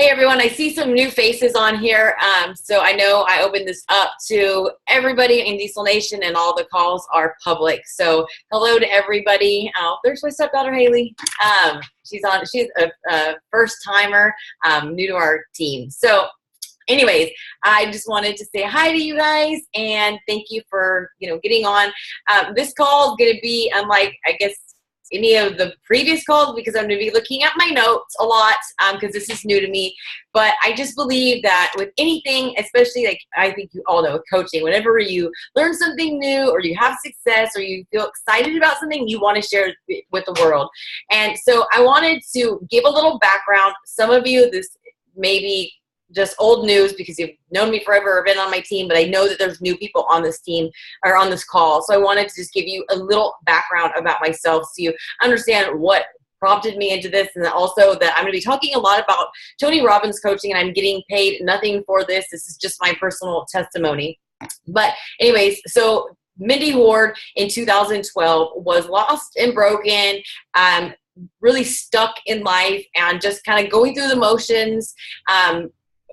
Hey everyone, I see some new faces on here. So I know I opened this up to everybody in Diesel Nation and all the calls are public. So hello to everybody. Oh, there's my stepdaughter, Haley. She's a first timer, new to our team. So anyways, I just wanted to say hi to you guys and thank you for, getting on. This call is going to be unlike, I guess, any of the previous calls because I'm going to be looking at my notes a lot because this is new to me. But I just believe that with anything, especially like I think you all know with coaching, whenever you learn something new or you have success or you feel excited about something, you want to share it with the world. And so I wanted to give a little background. Some of you, this may be just old news because you've known me forever or been on my team, but I know that there's new people on this team or on this call. So I wanted to just give you a little background about myself so you understand what prompted me into this, and also that I'm going to be talking a lot about Tony Robbins coaching, and I'm getting paid nothing for this. This is just my personal testimony. But anyways, so Mindy Ward in 2012 was lost and broken, really stuck in life and just kind of going through the motions,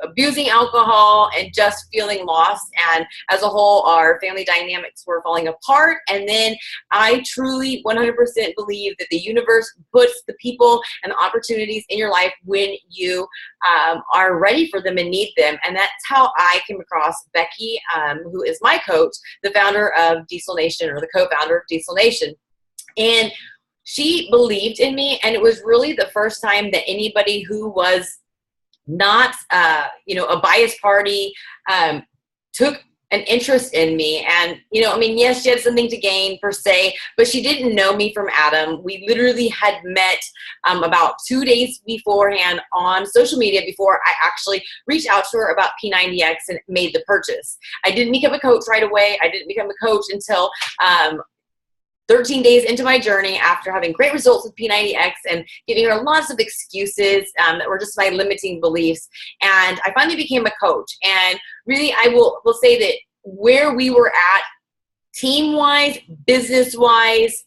abusing alcohol and just feeling lost. And as a whole, our family dynamics were falling apart. And then I truly 100% believe that the universe puts the people and the opportunities in your life when you are ready for them and need them. And that's how I came across Becky, who is my coach, the founder of Diesel Nation, or the co-founder of Diesel Nation. And she believed in me. And it was really the first time that anybody who was not, a biased party, took an interest in me. And, yes, she had something to gain per se, but she didn't know me from Adam. We literally had met about 2 days beforehand on social media before I actually reached out to her about P90X and made the purchase. I didn't become a coach right away. I didn't become a coach until 13 days into my journey after having great results with P90X and giving her lots of excuses that were just my limiting beliefs. And I finally became a coach. And really, I will say that where we were at team-wise, business-wise,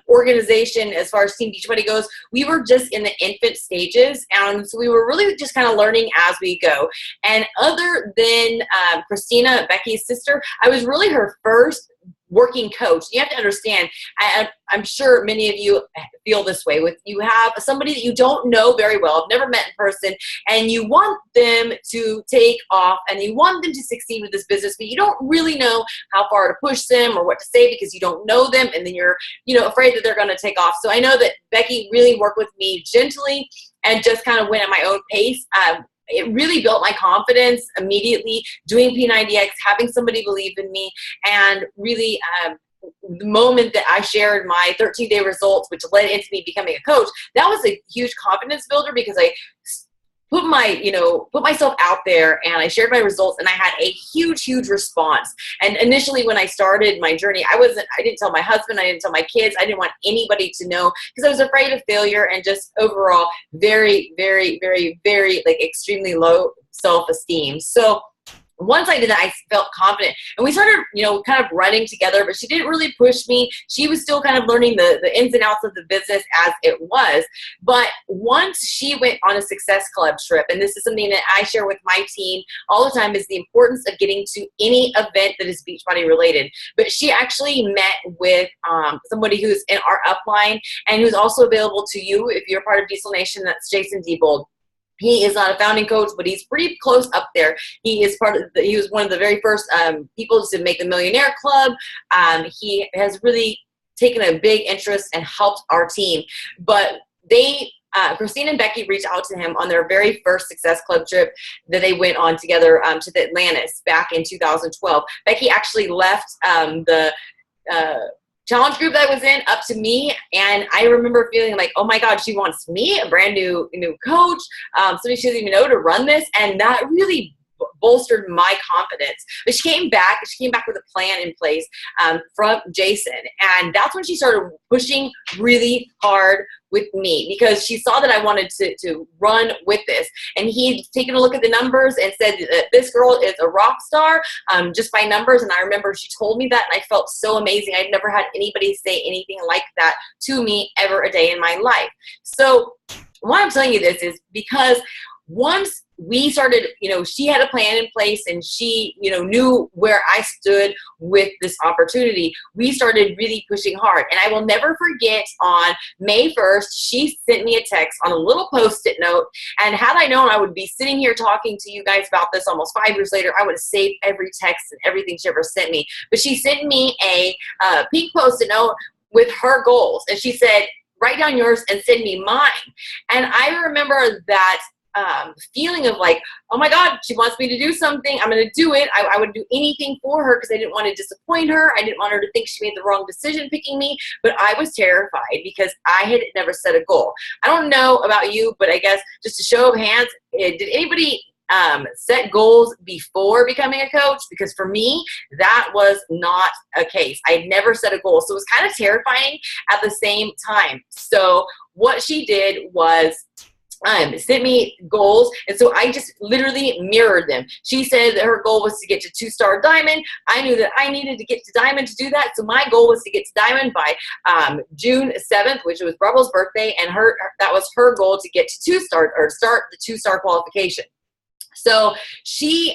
organization, as far as Team Beachbody goes, we were just in the infant stages. And so we were really just kind of learning as we go. And other than Christina, Becky's sister, I was really her first working coach. You have to understand, I'm sure many of you feel this way. With you have somebody that you don't know very well, have never met in person, and you want them to take off and you want them to succeed with this business, but you don't really know how far to push them or what to say because you don't know them, and then you're afraid that they're going to take off. So I know that Becky really worked with me gently and just kind of went at my own pace. It really built my confidence immediately doing P90X, having somebody believe in me, and really the moment that I shared my 13-day results, which led into me becoming a coach, that was a huge confidence builder because I put myself out there and I shared my results, and I had a huge response. And initially when I started my journey, I didn't tell my husband, I didn't tell my kids, I didn't want anybody to know because I was afraid of failure and just overall very extremely low self-esteem. So once I did that, I felt confident, and we started, kind of running together, but she didn't really push me. She was still kind of learning the ins and outs of the business as it was. But once she went on a Success Club trip, and this is something that I share with my team all the time, is the importance of getting to any event that is Beachbody related. But she actually met with somebody who's in our upline and who's also available to you if you're part of Diesel Nation. That's Jason Diebold. He is not a founding coach, but he's pretty close up there. He is he was one of the very first people to make the Millionaire Club. He has really taken a big interest and helped our team. But Christine and Becky reached out to him on their very first Success Club trip that they went on together to the Atlantis back in 2012. Becky actually left the challenge group that I was in up to me, and I remember feeling like, oh my God, she wants me, a brand new coach, somebody she doesn't even know, to run this, and that really bolstered my confidence. But she came back with a plan in place from Jason, and that's when she started pushing really hard with me because she saw that I wanted to run with this. And he'd taken a look at the numbers and said that this girl is a rock star just by numbers. And I remember she told me that, and I felt so amazing. I'd never had anybody say anything like that to me ever a day in my life. So why I'm telling you this is because once we started, she had a plan in place and she, knew where I stood with this opportunity. We started really pushing hard. And I will never forget on May 1st, she sent me a text on a little Post-it note. And had I known I would be sitting here talking to you guys about this almost 5 years later, I would have saved every text and everything she ever sent me. But she sent me a pink Post-it note with her goals. And she said, write down yours and send me mine. And I remember that feeling of like, oh my God, she wants me to do something. I'm going to do it. I would do anything for her because I didn't want to disappoint her. I didn't want her to think she made the wrong decision picking me, but I was terrified because I had never set a goal. I don't know about you, but I guess just a show of hands, did anybody set goals before becoming a coach? Because for me, that was not a case. I had never set a goal. So it was kind of terrifying at the same time. So what she did was sent me goals, and so I just literally mirrored them. She said that her goal was to get to 2-star diamond. I knew that I needed to get to diamond to do that, so my goal was to get to diamond by June 7th, which was Rebel's birthday, and that was her goal to get to 2-star or start the 2-star qualification. So she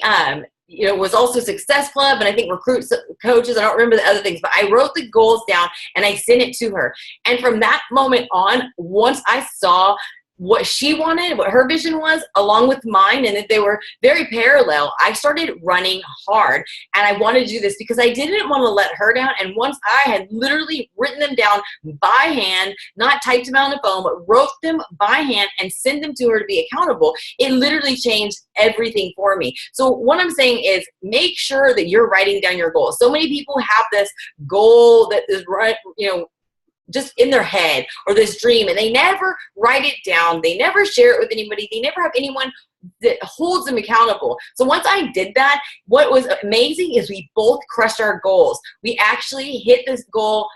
was also Success Club, and I think recruits coaches. I don't remember the other things, but I wrote the goals down and I sent it to her. And from that moment on, once I saw what she wanted, what her vision was, along with mine, and that they were very parallel, I started running hard. And I wanted to do this because I didn't want to let her down. And once I had literally written them down by hand, not typed them out on the phone, but wrote them by hand and sent them to her to be accountable, it literally changed everything for me. So what I'm saying is make sure that you're writing down your goals. So many people have this goal that is right, just in their head, or this dream, and they never write it down. They never share it with anybody. They never have anyone that holds them accountable. So once I did that, what was amazing is we both crushed our goals. We actually hit this goal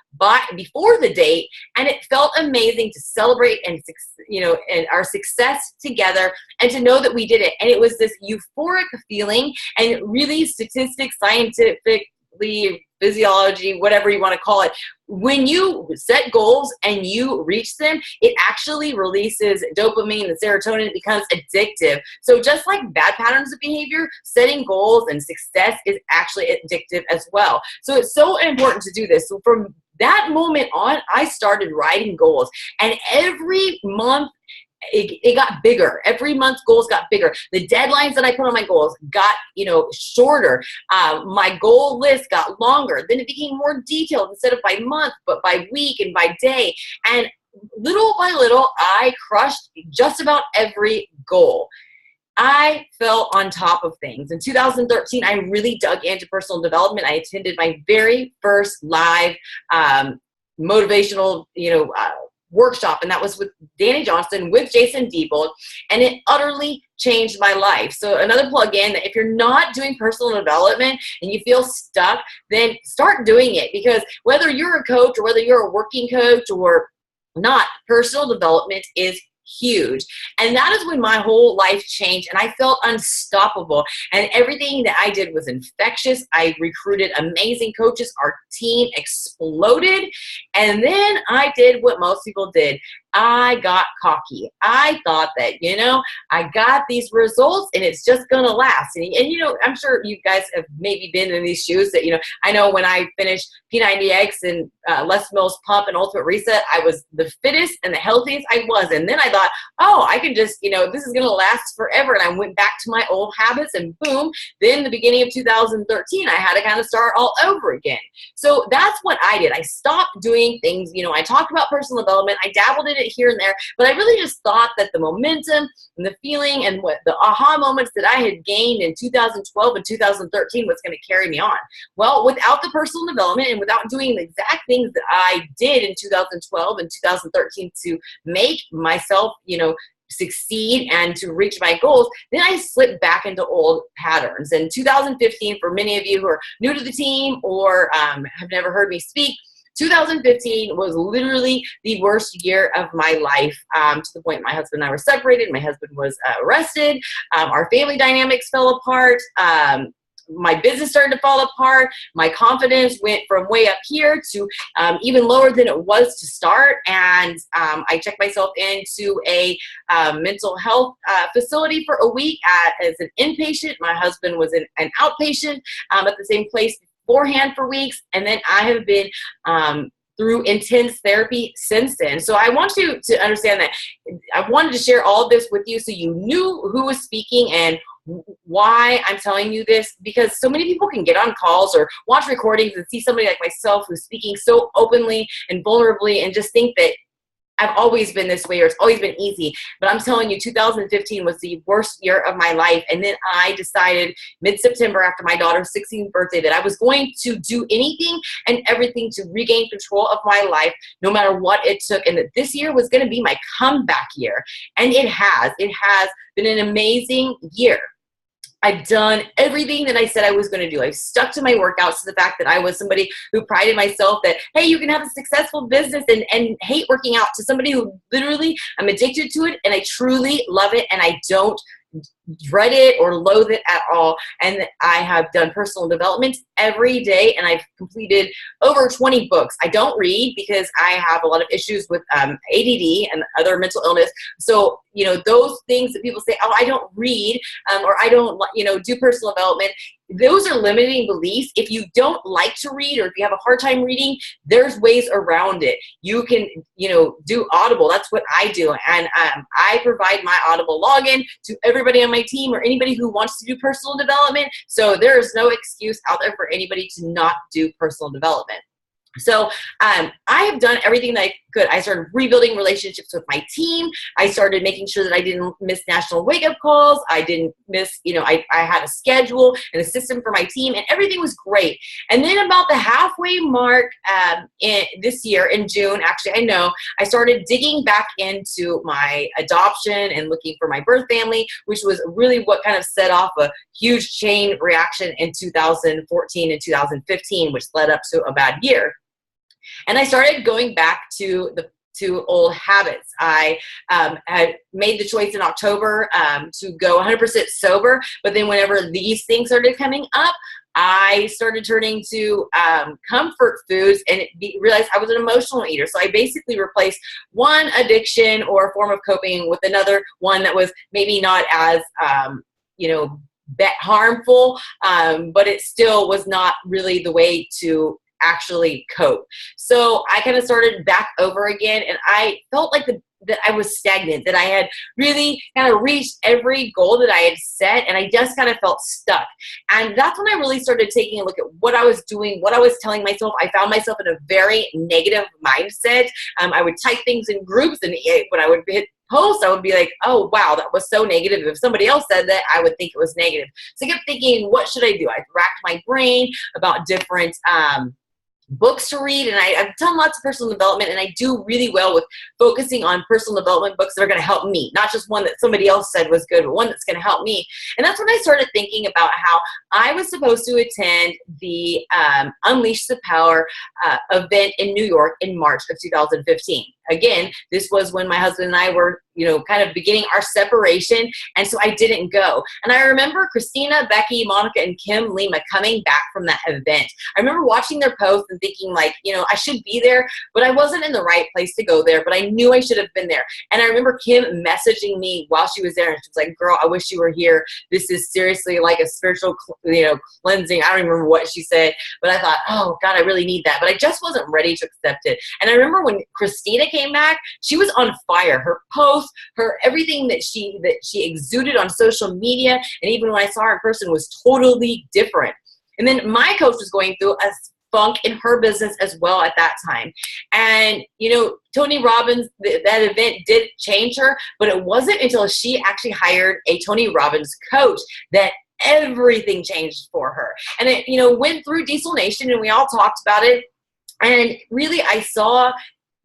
before the date, and it felt amazing to celebrate and our success together, and to know that we did it. And it was this euphoric feeling, and really statistics, scientific physiology, whatever you want to call it. When you set goals and you reach them, it actually releases dopamine and serotonin. It becomes addictive. So just like bad patterns of behavior, setting goals and success is actually addictive as well. So it's so important to do this. So from that moment on, I started writing goals, and every month it got bigger. Every month goals got bigger. The deadlines that I put on my goals got, shorter. My goal list got longer. Then it became more detailed, instead of by month, but by week and by day. And little by little, I crushed just about every goal. I fell on top of things. In 2013, I really dug into personal development. I attended my very first live motivational, workshop, and that was with Danny Johnson, with Jason Diebold, and it utterly changed my life. So another plug-in, that if you're not doing personal development and you feel stuck, then start doing it, because whether you're a coach or whether you're a working coach or not, personal development is huge. And that is when my whole life changed, and I felt unstoppable, and everything that I did was infectious. I recruited amazing coaches. Our team exploded. And then I did what most people did. I got cocky. I thought that, I got these results and it's just going to last. And I'm sure you guys have maybe been in these shoes that, I know when I finished P90X and Les Mills Pump and Ultimate Reset, I was the fittest and the healthiest I was. And then I thought, I can just, this is going to last forever. And I went back to my old habits, and boom, then the beginning of 2013, I had to kind of start all over again. So that's what I did. I stopped doing things, I talked about personal development. I dabbled in it here and there, but I really just thought that the momentum and the feeling and what the aha moments that I had gained in 2012 and 2013 was going to carry me on. Well, without the personal development and without doing the exact things that I did in 2012 and 2013 to make myself, succeed and to reach my goals, then I slipped back into old patterns. In 2015, for many of you who are new to the team or have never heard me speak, 2015 was literally the worst year of my life, to the point my husband and I were separated. My husband was arrested. Our family dynamics fell apart. my business started to fall apart. My confidence went from way up here to even lower than it was to start. And I checked myself into a mental health facility for a week as an inpatient. My husband was an outpatient at the same place beforehand for weeks. And then I have been through intense therapy since then. So I want you to understand that I wanted to share all of this with you so you knew who was speaking and why I'm telling you this, because so many people can get on calls or watch recordings and see somebody like myself who's speaking so openly and vulnerably and just think that I've always been this way or it's always been easy. But I'm telling you, 2015 was the worst year of my life. And then I decided mid-September after my daughter's 16th birthday that I was going to do anything and everything to regain control of my life, no matter what it took. And that this year was going to be my comeback year. And it has. It has been an amazing year. I've done everything that I said I was going to do. I've stuck to my workouts, to the fact that I was somebody who prided myself that, hey, you can have a successful business and hate working out, to somebody who literally, I'm addicted to it and I truly love it and I don't dread it or loathe it at all. And I have done personal development every day and I've completed over 20 books. I don't read because I have a lot of issues with ADD and other mental illness. So, you know, those things that people say, oh, I don't read or I don't, do personal development. Those are limiting beliefs. If you don't like to read or if you have a hard time reading, there's ways around it. You can, do Audible. That's what I do. And I provide my Audible login to everybody on my team or anybody who wants to do personal development. So there is no excuse out there for anybody to not do personal development. So I have done everything that I could. I started rebuilding relationships with my team. I started making sure that I didn't miss national wake-up calls. I didn't miss, I had a schedule and a system for my team, and everything was great. And then about the halfway mark this year in June, actually, I started digging back into my adoption and looking for my birth family, which was really what kind of set off a huge chain reaction in 2014 and 2015, which led up to a bad year. And I started going back to old habits. I had made the choice in October to go 100% sober, but then whenever these things started coming up, I started turning to comfort foods and realized I was an emotional eater. So I basically replaced one addiction or form of coping with another one that was maybe not as, harmful, but it still was not really the way to actually cope. So I kind of started back over again, and I felt like that I was stagnant, that I had really kind of reached every goal that I had set, and I just kind of felt stuck. And that's when I really started taking a look at what I was doing, what I was telling myself. I found myself in a very negative mindset. I would type things in groups, and when I would hit post, I would be like, oh, wow, that was so negative. If somebody else said that, I would think it was negative. So I kept thinking, what should I do? I racked my brain about different books to read, and I've done lots of personal development, and I do really well with focusing on personal development books that are going to help me, not just one that somebody else said was good, but one that's going to help me. And that's when I started thinking about how I was supposed to attend the Unleash the Power event in New York in March of 2015. Again, this was when my husband and I were, kind of beginning our separation. And so I didn't go. And I remember Christina, Becky, Monica, and Kim Lima coming back from that event. I remember watching their posts and thinking like, I should be there, but I wasn't in the right place to go there, but I knew I should have been there. And I remember Kim messaging me while she was there. And she was like, girl, I wish you were here. This is seriously like a spiritual, cleansing. I don't even remember what she said, but I thought, oh God, I really need that. But I just wasn't ready to accept it. And I remember when Christina came back, she was on fire. Her posts, her everything that she exuded on social media, and even when I saw her in person, was totally different. And then my coach was going through a funk in her business as well at that time. And Tony Robbins, that event did change her, but it wasn't until she actually hired a Tony Robbins coach that everything changed for her. And it went through Diesel Nation, and we all talked about it. And really, I saw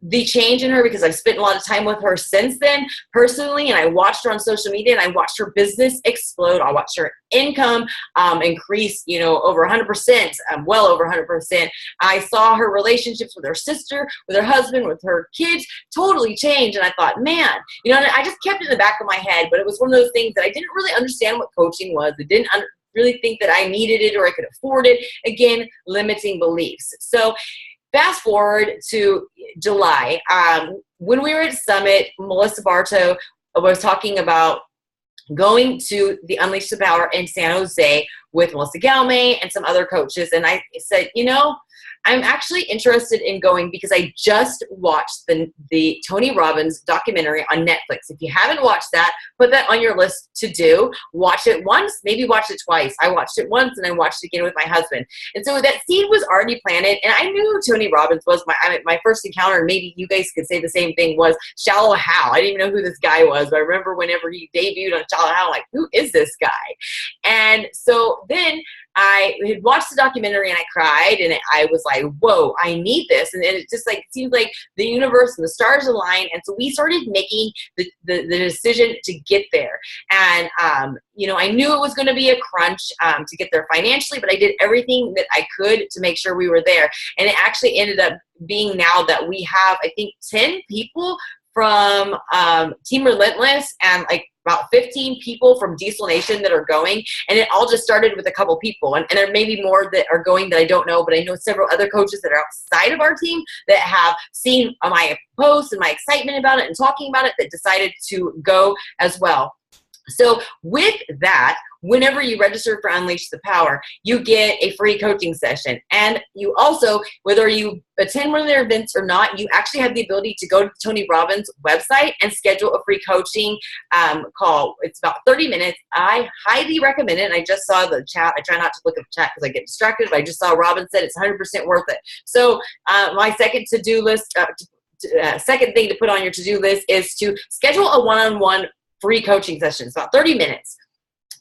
the change in her because I've spent a lot of time with her since then personally, and I watched her on social media, and I watched her business explode. I watched her income increase, over 100%, well over 100%. I saw her relationships with her sister, with her husband, with her kids totally change. And I thought, man, and I just kept it in the back of my head, but it was one of those things that I didn't really understand what coaching was. I didn't really think that I needed it or I could afford it. Again, limiting beliefs. So fast forward to July. When we were at Summit, Melissa Bartow was talking about going to the Unleash the Power in San Jose with Melissa Galmay and some other coaches. And I said, I'm actually interested in going because I just watched the Tony Robbins documentary on Netflix. If you haven't watched that, put that on your list to do. Watch it once, maybe watch it twice. I watched it once and I watched it again with my husband. And so that seed was already planted. And I knew Tony Robbins was my first encounter. Maybe you guys could say the same thing, was Shallow Hal. I didn't even know who this guy was, but I remember whenever he debuted on Shallow Hal, I'm like, who is this guy? And so then I had watched the documentary and I cried and I was like, whoa, I need this. And it just like seems like the universe and the stars aligned. And so we started making the decision to get there. And, I knew it was going to be a crunch to get there financially, but I did everything that I could to make sure we were there. And it actually ended up being now that we have, I think, 10 people from Team Relentless and like about 15 people from Diesel Nation that are going. And it all just started with a couple people. And there may be more that are going that I don't know, but I know several other coaches that are outside of our team that have seen my posts and my excitement about it and talking about it that decided to go as well. So with that, whenever you register for Unleash the Power, you get a free coaching session. And you also, whether you attend one of their events or not, you actually have the ability to go to Tony Robbins' website and schedule a free coaching call. It's about 30 minutes. I highly recommend it. And I just saw the chat. I try not to look at the chat because I get distracted, but I just saw Robin said it's 100% worth it. So my second to-do list, second thing to put on your to-do list is to schedule a one-on-one free coaching session. It's about 30 minutes.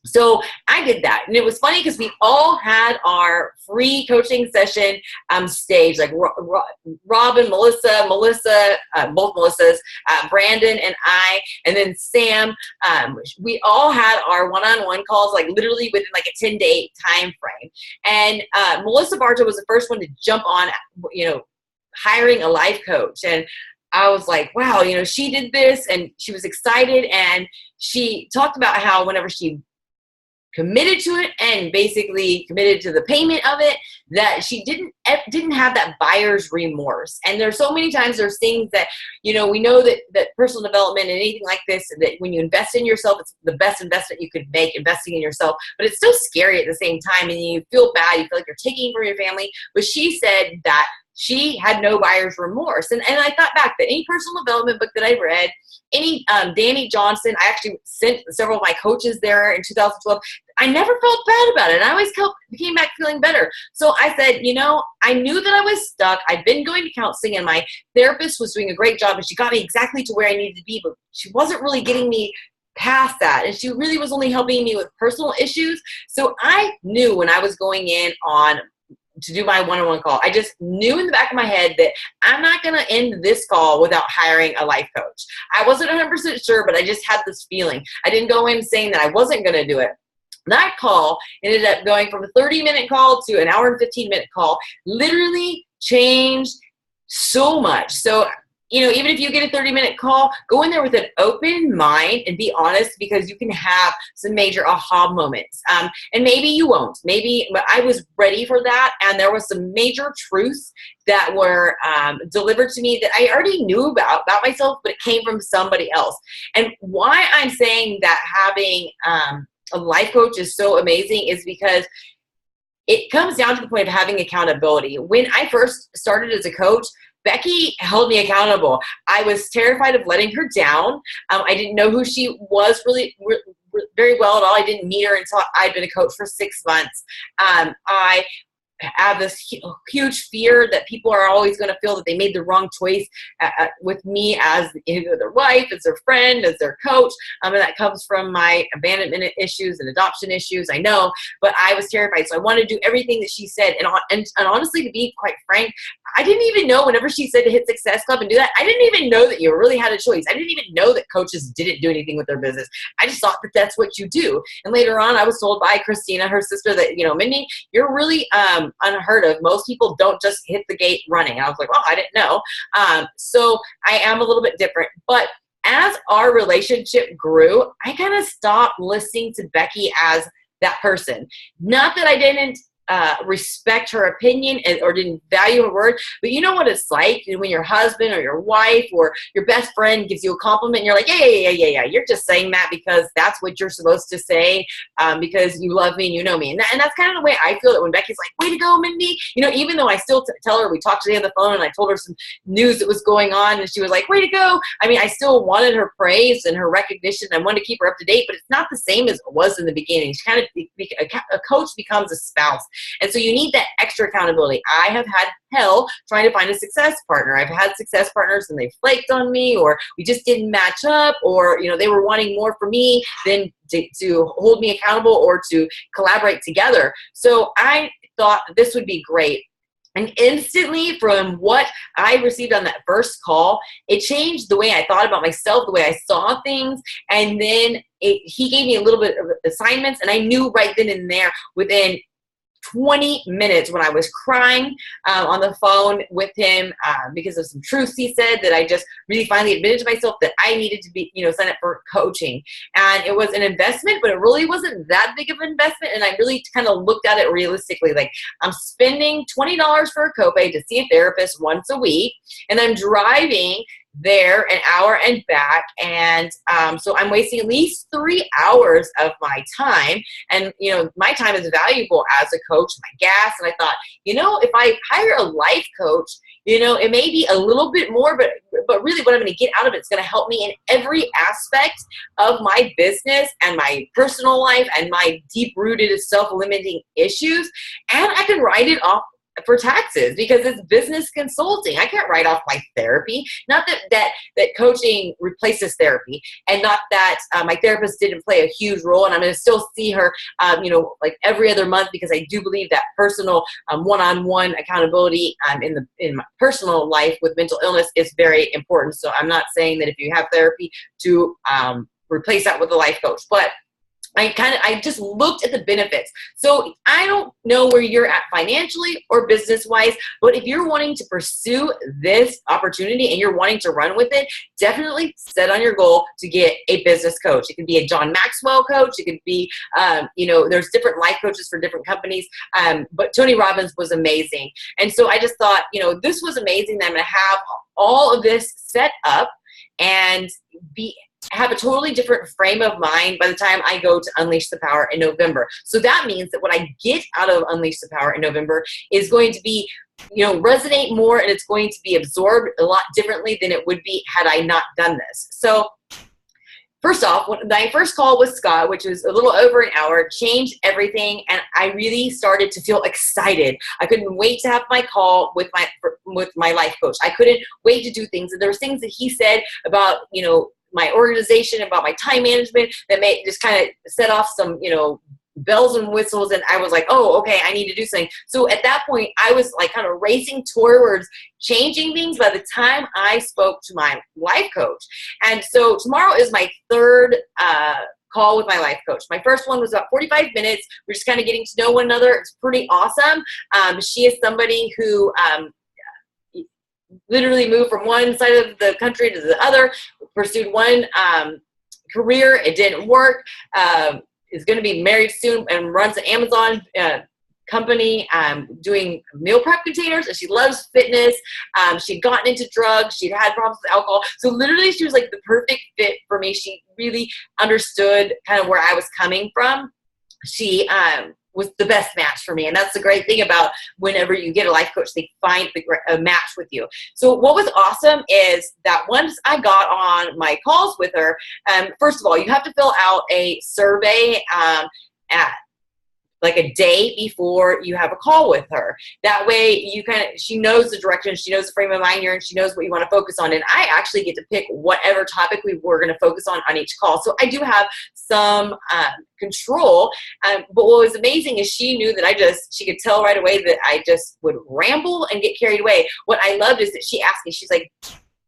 So I did that. And it was funny because we all had our free coaching session staged, like Robin, Melissa, both Melissas, Brandon and I, and then Sam. We all had our one-on-one calls, like literally within like a 10-day time frame. And Melissa Bartow was the first one to jump on, hiring a life coach. And I was like, wow, she did this and she was excited. And she talked about how whenever she committed to it and basically committed to the payment of it, that she didn't have that buyer's remorse. And there's so many times there's things that, we know that personal development and anything like this, that when you invest in yourself, it's the best investment you could make, investing in yourself, but it's still scary at the same time. And you feel bad, you feel like you're taking from your family. But she said that she had no buyer's remorse. And I thought back that any personal development book that I read, any Danny Johnson, I actually sent several of my coaches there in 2012. I never felt bad about it. And I always came back feeling better. So I said, I knew that I was stuck. I'd been going to counseling and my therapist was doing a great job and she got me exactly to where I needed to be, but she wasn't really getting me past that. And she really was only helping me with personal issues. So I knew when I was going in to do my one-on-one call, I just knew in the back of my head that I'm not going to end this call without hiring a life coach. I wasn't 100% sure, but I just had this feeling. I didn't go in saying that I wasn't going to do it. That call ended up going from a 30-minute call to an hour and 15-minute call, literally changed so much. So, even if you get a 30-minute call, go in there with an open mind and be honest, because you can have some major aha moments. And maybe you won't. But I was ready for that. And there was some major truths that were delivered to me that I already knew about myself, but it came from somebody else. And why I'm saying that having a life coach is so amazing is because it comes down to the point of having accountability. When I first started as a coach, Becky held me accountable. I was terrified of letting her down. I didn't know who she was really very well at all. I didn't meet her until I'd been a coach for 6 months. I have this huge fear that people are always going to feel that they made the wrong choice with me as either their wife, as their friend, as their coach. And that comes from my abandonment issues and adoption issues, I know, but I was terrified. So I wanted to do everything that she said. And honestly, to be quite frank, I didn't even know whenever she said to hit Success Club and do that, I didn't even know that you really had a choice. I didn't even know that coaches didn't do anything with their business. I just thought that that's what you do. And later on, I was told by Christina, her sister, that, Mindy, you're really unheard of. Most people don't just hit the gate running. I was like, well, I didn't know. So I am a little bit different. But as our relationship grew, I kind of stopped listening to Becky as that person. Not that I didn't respect her opinion or didn't value her word, but you know what it's like when your husband or your wife or your best friend gives you a compliment and you're like, yeah, you're just saying that because that's what you're supposed to say, because you love me and you know me. And that's kind of the way I feel it when Becky's like, way to go, Mindy. You know, even though I still tell her, we talked today on the phone and I told her some news that was going on and she was like, way to go. I mean, I still wanted her praise and her recognition. I wanted to keep her up to date, but it's not the same as it was in the beginning. She kind of, a coach becomes a spouse. And so you need that extra accountability. I have had hell trying to find a success partner. I've had success partners and they flaked on me, or we just didn't match up, or, you know, they were wanting more from me than to hold me accountable or to collaborate together. So I thought this would be great. And instantly, from what I received on that first call, it changed the way I thought about myself, the way I saw things. And then he gave me a little bit of assignments, and I knew right then and there, within 20 minutes, when I was crying on the phone with him because of some truths he said, that I just really finally admitted to myself that I needed to be, sign up for coaching. And it was an investment, but it really wasn't that big of an investment. And I really kind of looked at it realistically. Like, I'm spending $20 for a copay to see a therapist once a week, and I'm driving there an hour and back, and so I'm wasting at least 3 hours of my time. And my time is valuable as a coach, my gas. And I thought, if I hire a life coach, it may be a little bit more, but really what I'm going to get out of it is going to help me in every aspect of my business and my personal life and my deep-rooted self-limiting issues. And I can write it off for taxes because it's business consulting. I can't write off my therapy. Not that coaching replaces therapy, and not that my therapist didn't play a huge role, and I'm going to still see her, like every other month, because I do believe that personal one-on-one accountability in my personal life with mental illness is very important. So I'm not saying that if you have therapy to replace that with a life coach, but I just looked at the benefits. So I don't know where you're at financially or business-wise, but if you're wanting to pursue this opportunity and you're wanting to run with it, definitely set on your goal to get a business coach. It could be a John Maxwell coach. It could be, there's different life coaches for different companies, but Tony Robbins was amazing. And so I just thought, this was amazing that I'm going to have all of this set up and have a totally different frame of mind by the time I go to Unleash the Power in November. So that means that what I get out of Unleash the Power in November is going to be, resonate more, and it's going to be absorbed a lot differently than it would be had I not done this. So first off, my first call with Scott, which was a little over an hour, changed everything, and I really started to feel excited. I couldn't wait to have my call with my life coach. I couldn't wait to do things. And there was things that he said about, my organization, about my time management, that may just kind of set off some, bells and whistles. And I was like, oh, okay, I need to do something. So at that point, I was like kind of racing towards changing things by the time I spoke to my life coach. And so tomorrow is my third call with my life coach. My first one was about 45 minutes. We're just kind of getting to know one another. It's pretty awesome. She is somebody who literally moved from one side of the country to the other, pursued one career. It didn't work. Is going to be married soon and runs an Amazon company doing meal prep containers, and she loves fitness. She'd gotten into drugs. She'd had problems with alcohol. So literally she was like the perfect fit for me. She really understood kind of where I was coming from. She was the best match for me. And that's the great thing about whenever you get a life coach, they find a match with you. So what was awesome is that once I got on my calls with her, first of all, you have to fill out a survey at like a day before you have a call with her. That way she knows the direction, she knows the frame of mind you're in, she knows what you want to focus on. And I actually get to pick whatever topic we were going to focus on each call. So I do have some control. But what was amazing is she knew that she could tell right away that I just would ramble and get carried away. What I loved is that she asked me, she's like,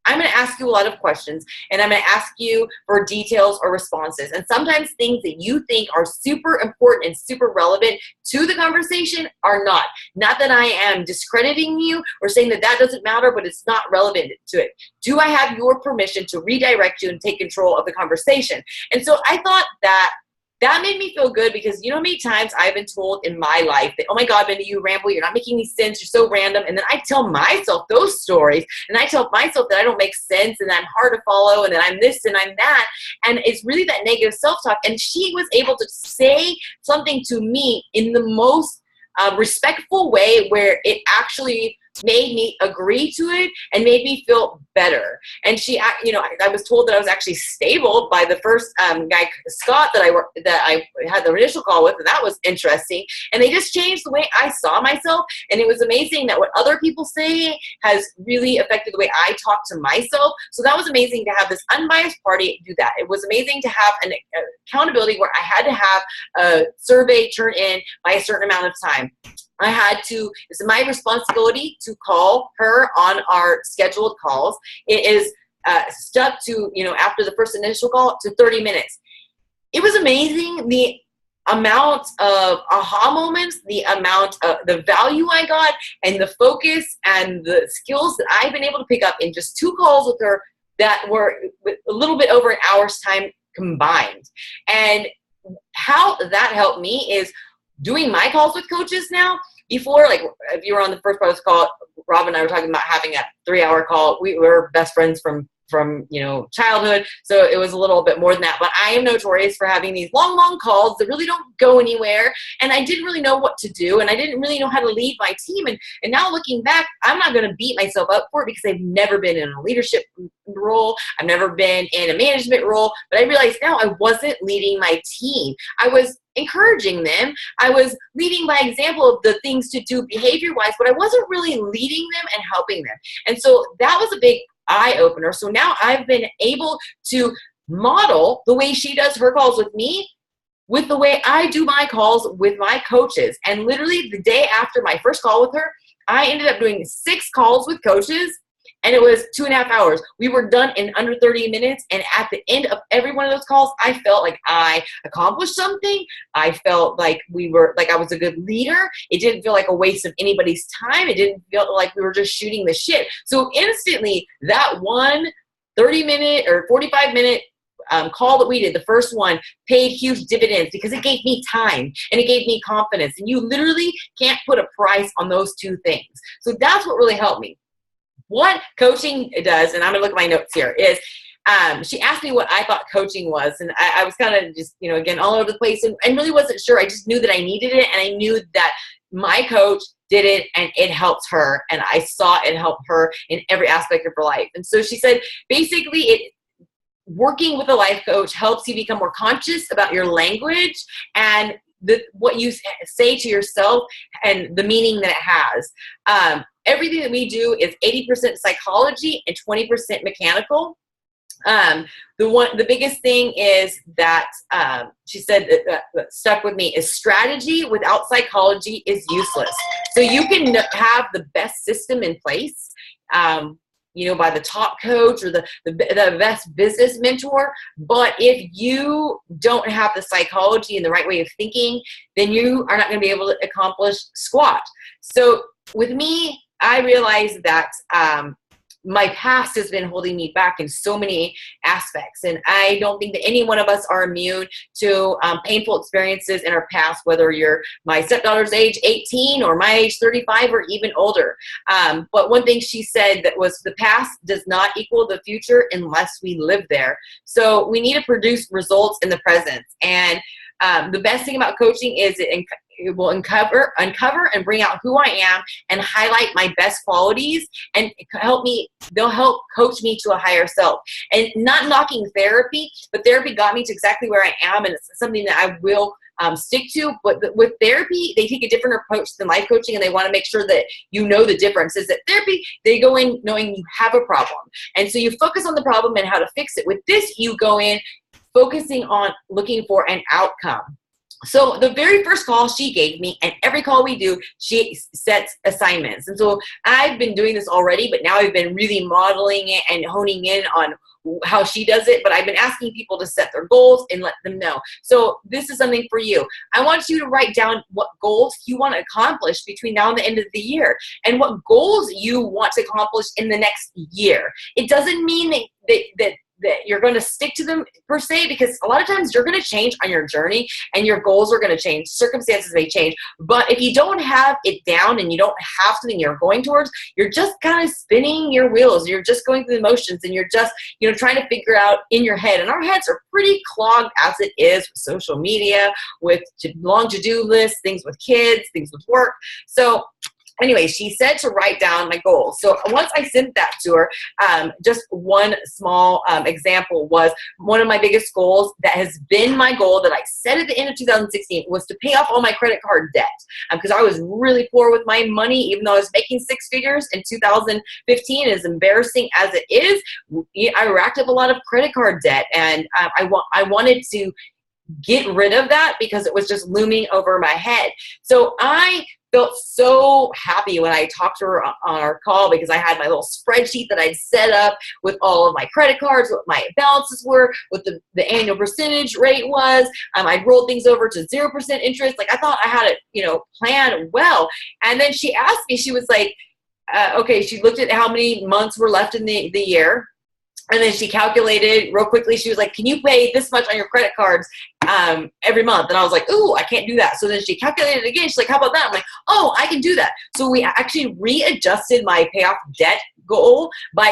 I'm going to ask you a lot of questions, and I'm going to ask you for details or responses. And sometimes things that you think are super important and super relevant to the conversation are not. Not that I am discrediting you or saying that doesn't matter, but it's not relevant to it. Do I have your permission to redirect you and take control of the conversation? And so I thought that that made me feel good, because you know how many times I've been told in my life that, oh my God, Mindy, you ramble, you're not making any sense, you're so random. And then I tell myself those stories, and I tell myself that I don't make sense, and I'm hard to follow, and that I'm this and I'm that. And it's really that negative self-talk. And she was able to say something to me in the most respectful way, where it actually made me agree to it and made me feel better. And she, you know, I was told that I was actually stable by the first guy, Scott, that I had the initial call with, and that was interesting. And they just changed the way I saw myself, and it was amazing that what other people say has really affected the way I talk to myself. So that was amazing to have this unbiased party do that. It was amazing to have an accountability where I had to have a survey turn in by a certain amount of time. I had to, it's my responsibility to call her on our scheduled calls. It is stuck to, you know, after the first initial call, to 30 minutes. It was amazing the amount of aha moments, the amount of the value I got, and the focus and the skills that I've been able to pick up in just 2 calls with her that were a little bit over an hour's time combined. And how that helped me is doing my calls with coaches now. Before, like if you were on the first part of this call, Rob and I were talking about having a 3-hour call. We were best friends from you know, childhood, so it was a little bit more than that. But I am notorious for having these long calls that really don't go anywhere, and I didn't really know what to do, and I didn't really know how to lead my team. And now looking back, I'm not going to beat myself up for it, because I've never been in a leadership role. I've never been in a management role, but I realize now I wasn't leading my team. I was encouraging them. I was leading by example of the things to do behavior-wise, but I wasn't really leading them and helping them. And so that was a big eye-opener. So now I've been able to model the way she does her calls with me with the way I do my calls with my coaches. And literally the day after my first call with her, I ended up doing 6 calls with coaches, and it was 2.5 hours. We were done in under 30 minutes. And at the end of every one of those calls, I felt like I accomplished something. I felt like I was a good leader. It didn't feel like a waste of anybody's time. It didn't feel like we were just shooting the shit. So instantly, that one 30-minute or 45-minute call that we did, the first one, paid huge dividends, because it gave me time and it gave me confidence. And you literally can't put a price on those 2 things. So that's what really helped me. What coaching does, and I'm going to look at my notes here, is she asked me what I thought coaching was. And I was kind of just, you know, again, all over the place, and really wasn't sure. I just knew that I needed it, and I knew that my coach did it, and it helped her. And I saw it help her in every aspect of her life. And so she said, basically, working with a life coach helps you become more conscious about your language and what you say to yourself and the meaning that it has. Everything that we do is 80% psychology and 20% mechanical. The biggest thing is that she said that stuck with me is strategy without psychology is useless. So you can have the best system in place, you know, by the top coach or the best business mentor. But if you don't have the psychology and the right way of thinking, then you are not going to be able to accomplish squat. So with me, I realized that my past has been holding me back in so many aspects. And I don't think that any one of us are immune to painful experiences in our past, whether you're my stepdaughter's age 18 or my age 35 or even older. But one thing she said that was, the past does not equal the future unless we live there. So we need to produce results in the present. And the best thing about coaching is it will uncover and bring out who I am and highlight my best qualities, and they'll help coach me to a higher self. And not knocking therapy, but therapy got me to exactly where I am, and it's something that I will stick to. But with therapy, they take a different approach than life coaching, and they want to make sure that you know the difference. Is that therapy, they go in knowing you have a problem, and so you focus on the problem and how to fix it. With this, you go in focusing on looking for an outcome. So the very first call she gave me, and every call we do, she sets assignments. And so I've been doing this already, but now I've been really modeling it and honing in on how she does it. But I've been asking people to set their goals and let them know. So this is something for you. I want you to write down what goals you want to accomplish between now and the end of the year, and what goals you want to accomplish in the next year. It doesn't mean that that you're going to stick to them per se, because a lot of times you're going to change on your journey and your goals are going to change. Circumstances may change. But if you don't have it down and you don't have something you're going towards, you're just kind of spinning your wheels. You're just going through the motions and you're just, trying to figure out in your head. And our heads are pretty clogged as it is with social media, with long to-do lists, things with kids, things with work. So anyway, she said to write down my goals. So once I sent that to her, just one small example was one of my biggest goals that has been my goal that I set at the end of 2016 was to pay off all my credit card debt, because I was really poor with my money, even though I was making six figures in 2015. As embarrassing as it is, I racked up a lot of credit card debt, and I wanted to get rid of that because it was just looming over my head. So I felt so happy when I talked to her on our call, because I had my little spreadsheet that I'd set up with all of my credit cards, what my balances were, what the annual percentage rate was. I'd rolled things over to 0% interest. Like, I thought I had it, planned well. And then she asked me, she was like, okay, she looked at how many months were left in the year. And then she calculated real quickly. She was like, can you pay this much on your credit cards every month? And I was like, ooh, I can't do that. So then she calculated it again. She's like, how about that? I'm like, oh, I can do that. So we actually readjusted my payoff debt goal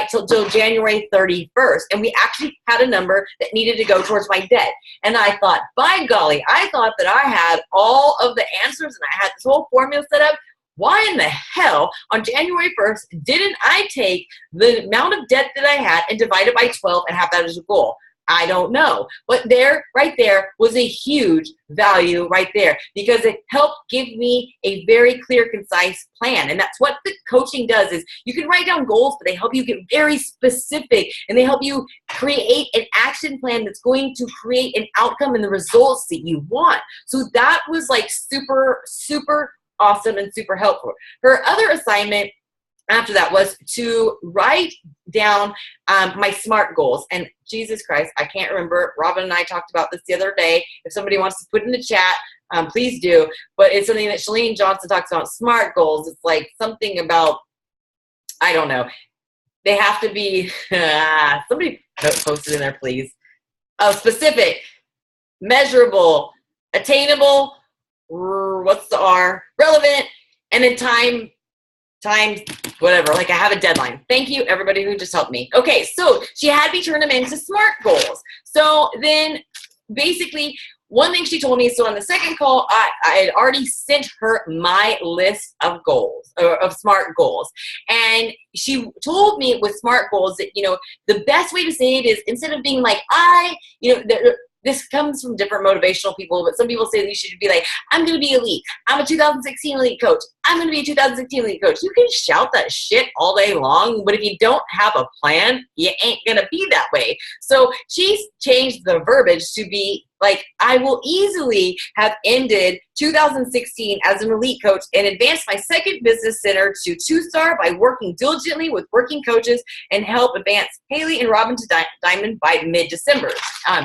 till January 31st. And we actually had a number that needed to go towards my debt. And I thought, by golly, I thought that I had all of the answers and I had this whole formula set up. Why in the hell on January 1st didn't I take the amount of debt that I had and divide it by 12 and have that as a goal? I don't know. But right there was a huge value right there, because it helped give me a very clear, concise plan. And that's what the coaching does, is you can write down goals, but they help you get very specific, and they help you create an action plan that's going to create an outcome and the results that you want. So that was like super, super awesome and super helpful. Her other assignment after that was to write down my SMART goals. And Jesus Christ, I can't remember. Robin and I talked about this the other day. If somebody wants to put in the chat, please do. But it's something that Chalene Johnson talks about, SMART goals. It's like something about, I don't know. They have to be, somebody post it in there, please. Specific, measurable, attainable, what's the R? Relevant, and then time, whatever. Like, I have a deadline. Thank you, everybody who just helped me. Okay, so she had me turn them into SMART goals. So then basically, one thing she told me, so on the second call, I had already sent her my list of goals, or of SMART goals. And she told me with SMART goals that, the best way to say it is, instead of being like, this comes from different motivational people, but some people say that you should be like, I'm going to be elite. I'm a 2016 elite coach. I'm going to be a 2016 elite coach. You can shout that shit all day long, but if you don't have a plan, you ain't going to be that way. So she's changed the verbiage to be like, I will easily have ended 2016 as an elite coach and advanced my second business center to 2-star by working diligently with working coaches and help advance Haley and Robin to Diamond by mid-December.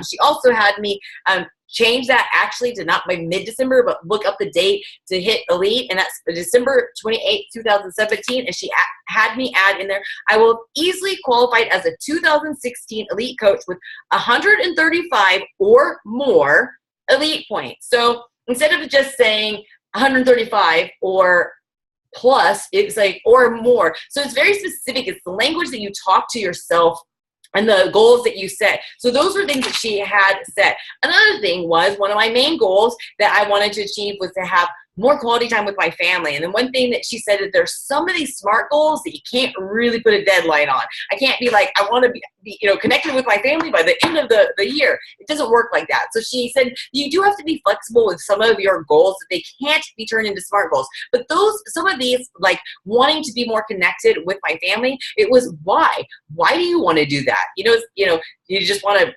She also had me change that actually to not by mid-December, but look up the date to hit elite, and that's December 28, 2017. And she had me add in there, I will easily qualified as a 2016 elite coach with 135 or more elite points. So instead of just saying 135 or plus, it's like or more. So it's very specific. It's the language that you talk to yourself and the goals that you set. So those were things that she had set. Another thing was, one of my main goals that I wanted to achieve was to have more quality time with my family. And then one thing that she said is there's some of these SMART goals that you can't really put a deadline on. I can't be like, I want to be connected with my family by the end of the year. It doesn't work like that. So she said, you do have to be flexible with some of your goals, that they can't be turned into SMART goals. But some of these, like wanting to be more connected with my family, it was why? Why do you want to do that? You just want to,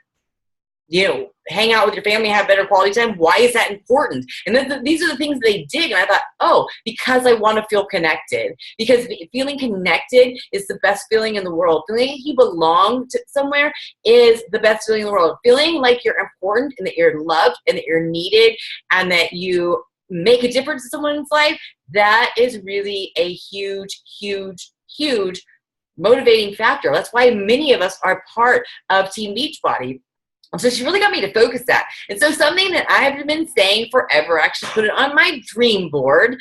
hang out with your family, have better quality time. Why is that important? And then these are the things they dig. And I thought, oh, because I want to feel connected. Because feeling connected is the best feeling in the world. Feeling like you belong to somewhere is the best feeling in the world. Feeling like you're important and that you're loved and that you're needed and that you make a difference in someone's life, that is really a huge, huge, huge motivating factor. That's why many of us are part of Team Beachbody. So she really got me to focus that. And so something that I have been saying forever, I actually put it on my dream board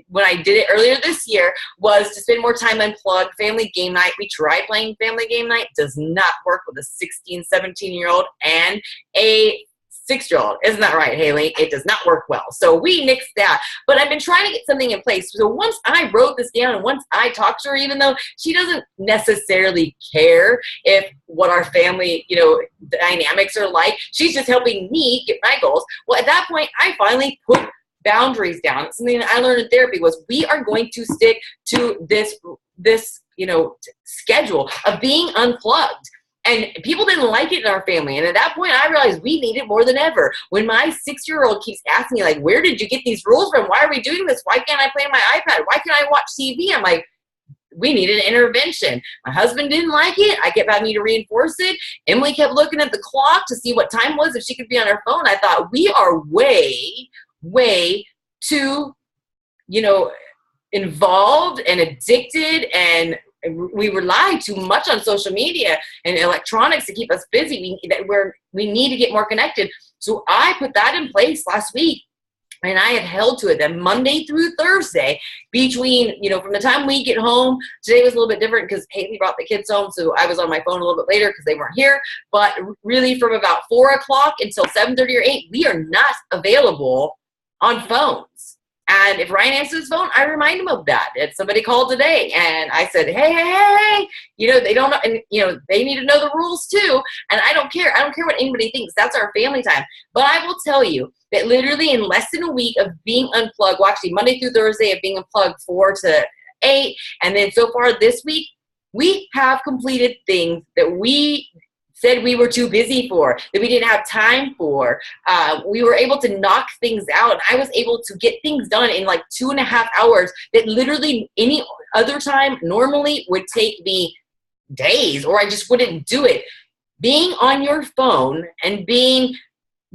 when I did it earlier this year, was to spend more time unplugged. Family game night. We tried playing family game night. Does not work with a 16, 17-year-old and a 6-year-old. Isn't that right, Haley? It does not work well. So we nixed that. But I've been trying to get something in place. So once I wrote this down and once I talked to her, even though she doesn't necessarily care if what our family, dynamics are like, she's just helping me get my goals. Well, at that point, I finally put boundaries down. Something that I learned in therapy was we are going to stick to this schedule of being unplugged. And people didn't like it in our family. And at that point, I realized we need it more than ever. When my 6-year-old keeps asking me, like, where did you get these rules from? Why are we doing this? Why can't I play on my iPad? Why can't I watch TV? I'm like, we need an intervention. My husband didn't like it. I kept having to reinforce it. Emily kept looking at the clock to see what time it was if she could be on her phone. I thought, we are way too, involved and addicted, and we rely too much on social media and electronics to keep us busy. We need to get more connected. So I put that in place last week, and I have held to it. That Monday through Thursday, between, from the time we get home, today was a little bit different because Haley brought the kids home, so I was on my phone a little bit later because they weren't here. But really, from about 4 o'clock until 7:30 or 8, we are not available on phones. And if Ryan answers his phone, I remind him of that. If somebody called today and I said, hey, they don't know, and, they need to know the rules too. And I don't care. I don't care what anybody thinks. That's our family time. But I will tell you that literally in less than a week of being unplugged, well, actually Monday through Thursday of being unplugged 4 to 8. And then so far this week, we have completed things that we said we were too busy for, that we didn't have time for. We were able to knock things out. I was able to get things done in like 2.5 hours that literally any other time normally would take me days, or I just wouldn't do it. Being on your phone and being,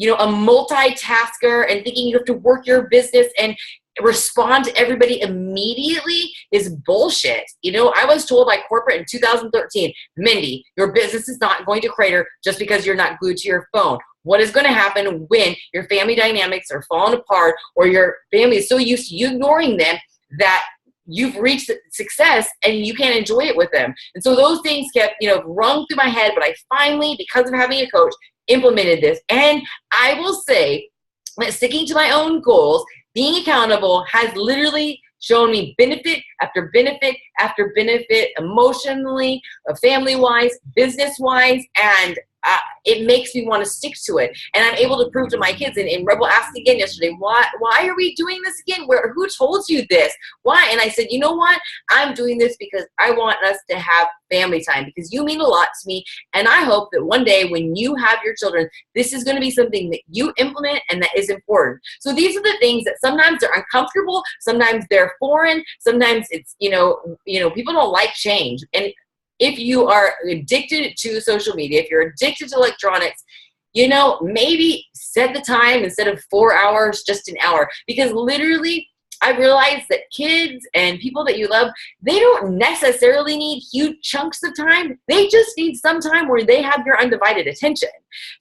a multitasker and thinking you have to work your business and respond to everybody immediately is bullshit. I was told by corporate in 2013, Mindy, your business is not going to crater just because you're not glued to your phone. What is going to happen when your family dynamics are falling apart, or your family is so used to you ignoring them that you've reached success and you can't enjoy it with them? And so those things kept, rung through my head, but I finally, because of having a coach, implemented this. And I will say that sticking to my own goals, being accountable, has literally shown me benefit after benefit after benefit, emotionally, family-wise, business-wise, and it makes me want to stick to it. And I'm able to prove to my kids, and Rebel asked again yesterday, why are we doing this again? Who told you this? Why? And I said, you know what? I'm doing this because I want us to have family time, because you mean a lot to me. And I hope that one day when you have your children, this is going to be something that you implement and that is important. So these are the things that sometimes they're uncomfortable, sometimes they're foreign, sometimes it's, people don't like change. And if you are addicted to social media, if you're addicted to electronics, maybe set the time instead of 4 hours, just an hour. Because literally, I realized that kids and people that you love, they don't necessarily need huge chunks of time. They just need some time where they have your undivided attention.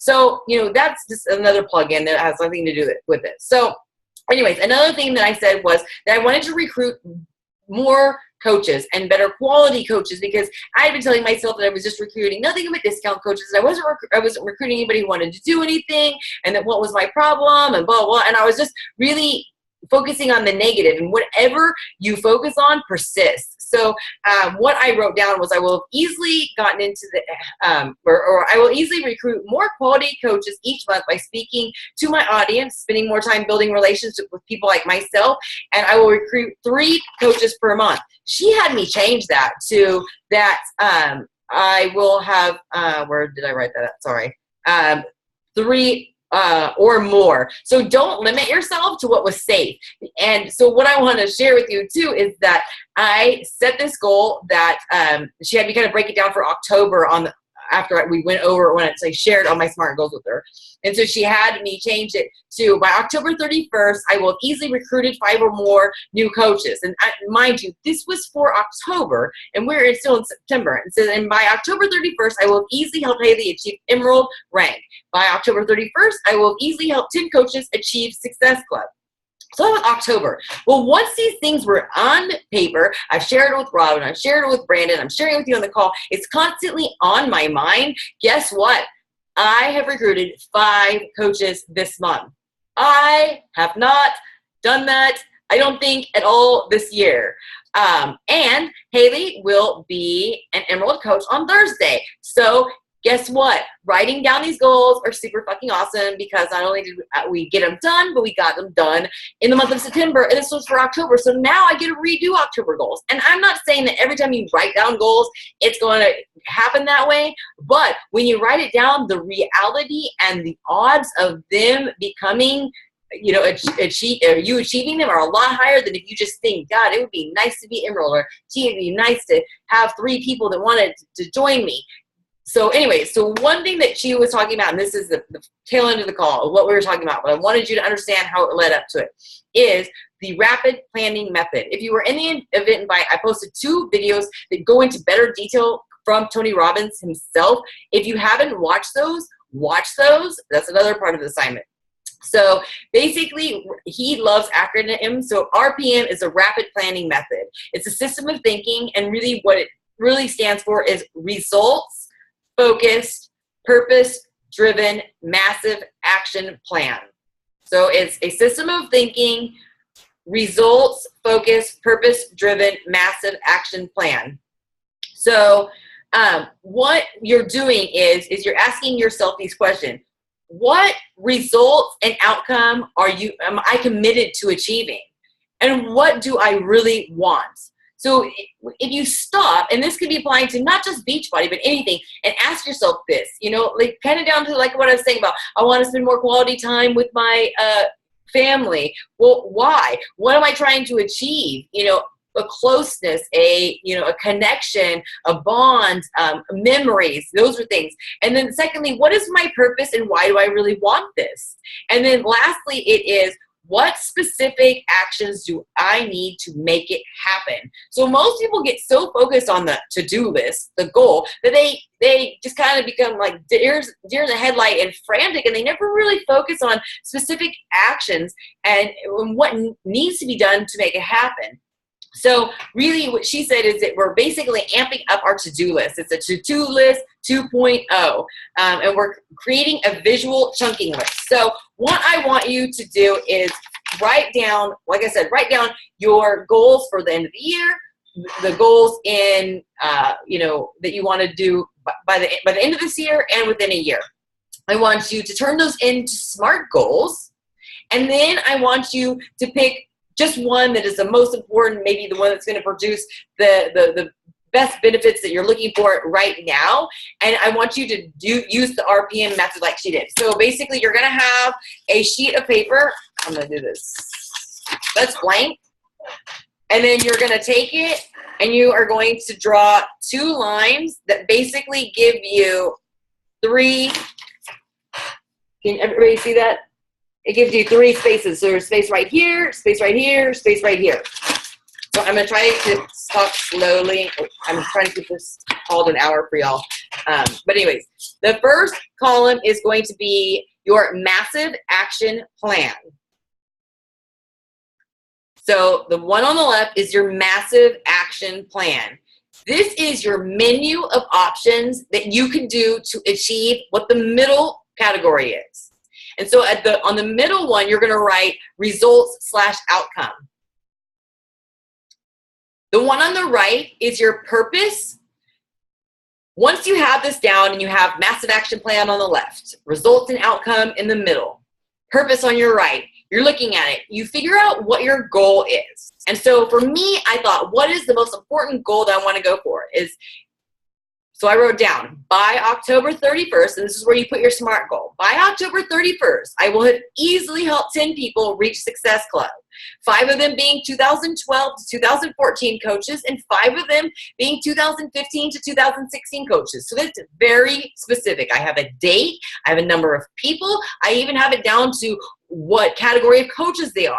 So, that's just another plug-in that has nothing to do with it. So anyways, another thing that I said was that I wanted to recruit more coaches and better quality coaches, because I had been telling myself that I was just recruiting nothing but discount coaches. I wasn't recruiting anybody who wanted to do anything, and that what was my problem, and blah, blah. And I was just really focusing on the negative, and whatever you focus on persists. So what I wrote down was I will have easily gotten into the, or I will easily recruit more quality coaches each month by speaking to my audience, spending more time building relationships with people like myself, and I will recruit 3 coaches per month. She had me change that to that. I will have, where did I write that at? Sorry. 3 or more. So don't limit yourself to what was safe. And so what I want to share with you too is that I set this goal that she had me kind of break it down for October on after we went over when I shared all my SMART goals with her. And so she had me change it to, by October 31st, I will have easily recruited 5 or more new coaches. And mind you, this was for October, and we're still in September. And so, and by October 31st, I will have easily help Haley achieve Emerald rank. By October 31st, I will have easily help 10 coaches achieve Success Club. So that was October. Well, once these things were on paper, I've shared it with Robin, I've shared it with Brandon, I'm sharing it with you on the call. It's constantly on my mind. Guess what? I have recruited 5 coaches this month. I have not done that, I don't think, at all this year. And Haley will be an Emerald coach on Thursday. So guess what? Writing down these goals are super fucking awesome, because not only did we get them done, but we got them done in the month of September, and this was for October. So now I get to redo October goals. And I'm not saying that every time you write down goals, it's going to happen that way. But when you write it down, the reality and the odds of them becoming, you know, you achieving them are a lot higher than if you just think, God, it would be nice to be Emerald, or gee, it'd be nice to have 3 people that wanted to join me. So anyway, so one thing that she was talking about, and this is the tail end of the call of what we were talking about, but I wanted you to understand how it led up to it, is the rapid planning method. If you were in the event invite, I posted 2 videos that go into better detail from Tony Robbins himself. If you haven't watched those, watch those. That's another part of the assignment. So basically, he loves acronyms. So R.P.M is a rapid planning method. It's a system of thinking, and really what it really stands for is results focused, purpose-driven, massive action plan. So it's a system of thinking, results focused, purpose-driven, massive action plan. So what you're doing is you're asking yourself these questions. What results and outcome am I committed to achieving? And what do I really want? So if you stop, and this could be applying to not just Beachbody, but anything, and ask yourself this, you know, like kind of down to like what I was saying about, I want to spend more quality time with my family. Well, why? What am I trying to achieve? You know, a closeness, a connection, a bond, memories, those are things. And then secondly, what is my purpose and why do I really want this? And then lastly, it is, what specific actions do I need to make it happen? So most people get so focused on the to-do list, the goal, that they just kind of become like deer in the headlight and frantic, and they never really focus on specific actions and what needs to be done to make it happen. So really what she said is that we're basically amping up our to-do list. It's a to-do list 2.0, and we're creating a visual chunking list. So what I want you to do is write down, like I said, write down your goals for the end of the year, the goals in, that you want to do by the end of this year and within a year. I want you to turn those into SMART goals, and then I want you to pick just one that is the most important, maybe the one that's going to produce the best benefits that you're looking for right now. And I want you to use the R.P.M method like she did. So basically, you're going to have a sheet of paper. I'm going to do this. That's blank. And then you're going to take it, and you are going to draw 2 lines that basically give you 3. Can everybody see that? It gives you 3 spaces. So there's space right here, space right here, space right here. So I'm going to try to talk slowly. I'm trying to keep this call to an hour for y'all. But anyways, the first column is going to be your massive action plan. So the one on the left is your massive action plan. This is your menu of options that you can do to achieve what the middle category is. And so on the middle one, you're going to write results/outcome. The one on the right is your purpose. Once you have this down and you have massive action plan on the left, results and outcome in the middle, purpose on your right, you're looking at it, you figure out what your goal is. And so for me, I thought, what is the most important goal that I want to go for? Is So I wrote down, by October 31st, and this is where you put your SMART goal. By October 31st, I will have easily helped 10 people reach Success Club. 5 of them being 2012 to 2014 coaches, and 5 of them being 2015 to 2016 coaches. So that's very specific. I have a date. I have a number of people. I even have it down to what category of coaches they are.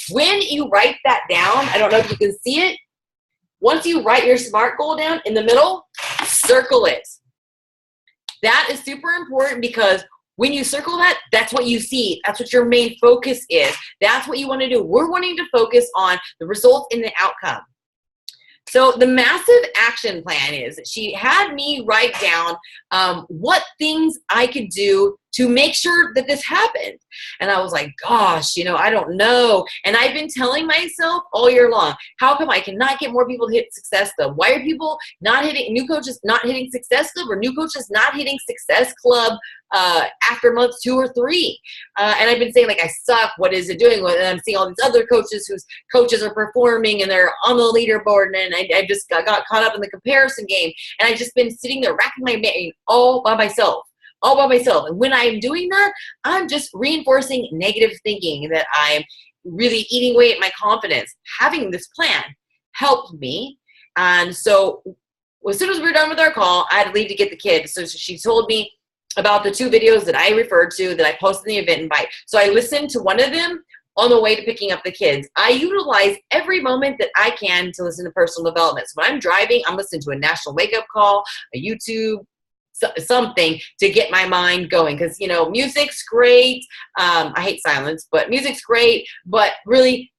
When you write that down, I don't know if you can see it. Once you write your SMART goal down in the middle, circle it. That is super important because when you circle that, that's what you see. That's what your main focus is. That's what you want to do. We're wanting to focus on the results and the outcome. So the massive action plan is she had me write down what things I could do to make sure that this happened. And I was like, gosh, I don't know. And I've been telling myself all year long, how come I cannot get more people to hit Success Club? Why are people new coaches not hitting Success Club, or new coaches not hitting Success Club after month 2 or 3? And I've been saying, like, I suck. What is it doing? And I'm seeing all these other coaches whose coaches are performing and they're on the leaderboard. And I just got caught up in the comparison game. And I've just been sitting there racking my brain all by myself. And when I'm doing that, I'm just reinforcing negative thinking, that I'm really eating away at my confidence. Having this plan helped me. And so as soon as we were done with our call, I had to leave to get the kids. So she told me about the 2 videos that I referred to that I posted in the event invite. So I listened to one of them on the way to picking up the kids. I utilize every moment that I can to listen to personal development. So when I'm driving, I'm listening to a national wake-up call, a YouTube, something to get my mind going. Because, music's great. I hate silence, but music's great. But really,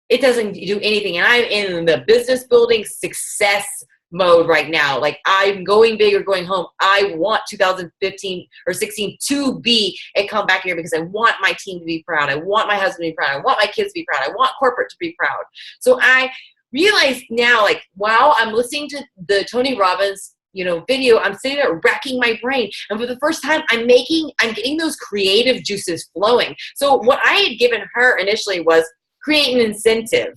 it doesn't do anything. And I'm in the business building success mode right now. Like, I'm going big or going home. I want 2015 or 16 to be a comeback year because I want my team to be proud. I want my husband to be proud. I want my kids to be proud. I want corporate to be proud. So I realize now, like, wow, I'm listening to the Tony Robbins video. I'm sitting there racking my brain. And for the first time, I'm getting those creative juices flowing. So what I had given her initially was create an incentive.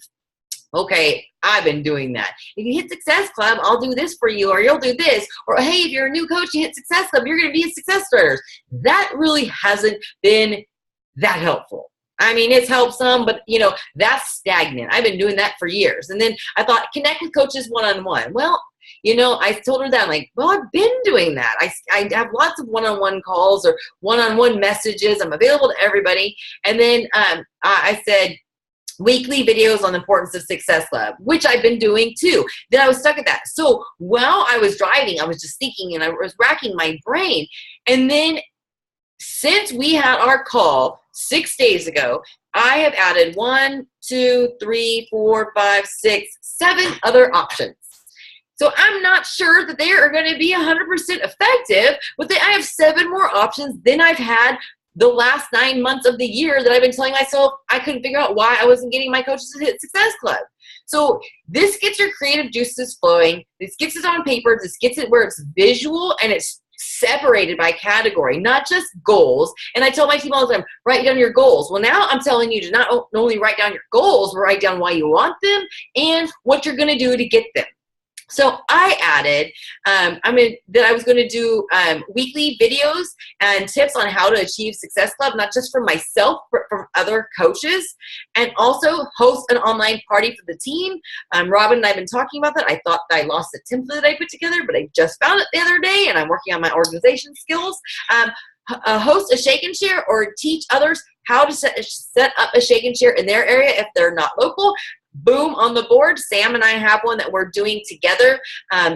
Okay, I've been doing that. If you hit Success Club, I'll do this for you, or you'll do this. Or, hey, if you're a new coach, you hit Success Club, you're going to be a success starter. That really hasn't been that helpful. I mean, it's helped some, but, that's stagnant. I've been doing that for years. And then I thought, connect with coaches one-on-one. Well, I told her that, I'm like, well, I've been doing that. I have lots of one-on-one calls or one-on-one messages. I'm available to everybody. And then I said, weekly videos on the importance of Success Club, which I've been doing too. Then I was stuck at that. So while I was driving, I was just thinking and I was racking my brain. And then since we had our call 6 days ago, I have added 1, 2, 3, 4, 5, 6, 7 other options. So I'm not sure that they are going to be 100% effective, but I have 7 more options than I've had the last 9 months of the year that I've been telling myself I couldn't figure out why I wasn't getting my coaches to hit Success Club. So this gets your creative juices flowing. This gets it on paper. This gets it where it's visual and it's separated by category, not just goals. And I tell my team all the time, write down your goals. Well, now I'm telling you to not only write down your goals, but write down why you want them and what you're going to do to get them. So I added, that I was going to do weekly videos and tips on how to achieve Success Club, not just for myself, but from other coaches, and also host an online party for the team. Robin and I have been talking about that. I thought I lost the template that I put together, but I just found it the other day, and I'm working on my organization skills. Host a shake and share or teach others how to set up a shake and share in their area if they're not local. Boom, on the board. Sam and I have one that we're doing together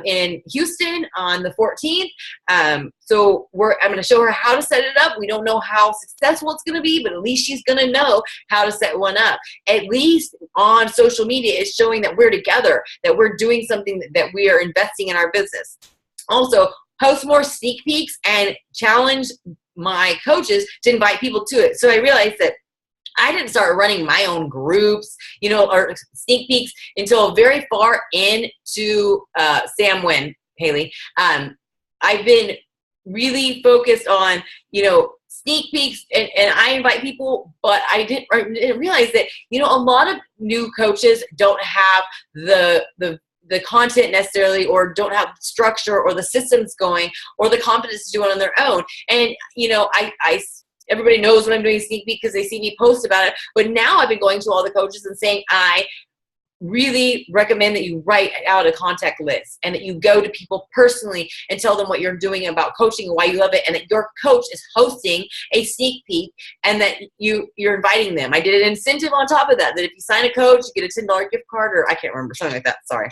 in Houston on the 14th. So I'm going to show her how to set it up. We don't know how successful it's going to be, but at least she's going to know how to set one up. At least on social media, it's showing that we're together, that we're doing something that we are investing in our business. Also, post more sneak peeks and challenge my coaches to invite people to it. So I realized that I didn't start running my own groups, or sneak peeks until very far into Sam Wynn, Haley. I've been really focused on, sneak peeks, and I invite people, but I didn't realize that, a lot of new coaches don't have the the content necessarily, or don't have structure or the systems going or the confidence to do it on their own. And, you know, everybody knows when I'm doing sneak peek because they see me post about it. But now I've been going to all the coaches and saying, I really recommend that you write out a contact list and that you go to people personally and tell them what you're doing about coaching and why you love it, and that your coach is hosting a sneak peek and that you're inviting them. I did an incentive on top of that if you sign a coach, you get a $10 gift card, or I can't remember, something like that. Sorry.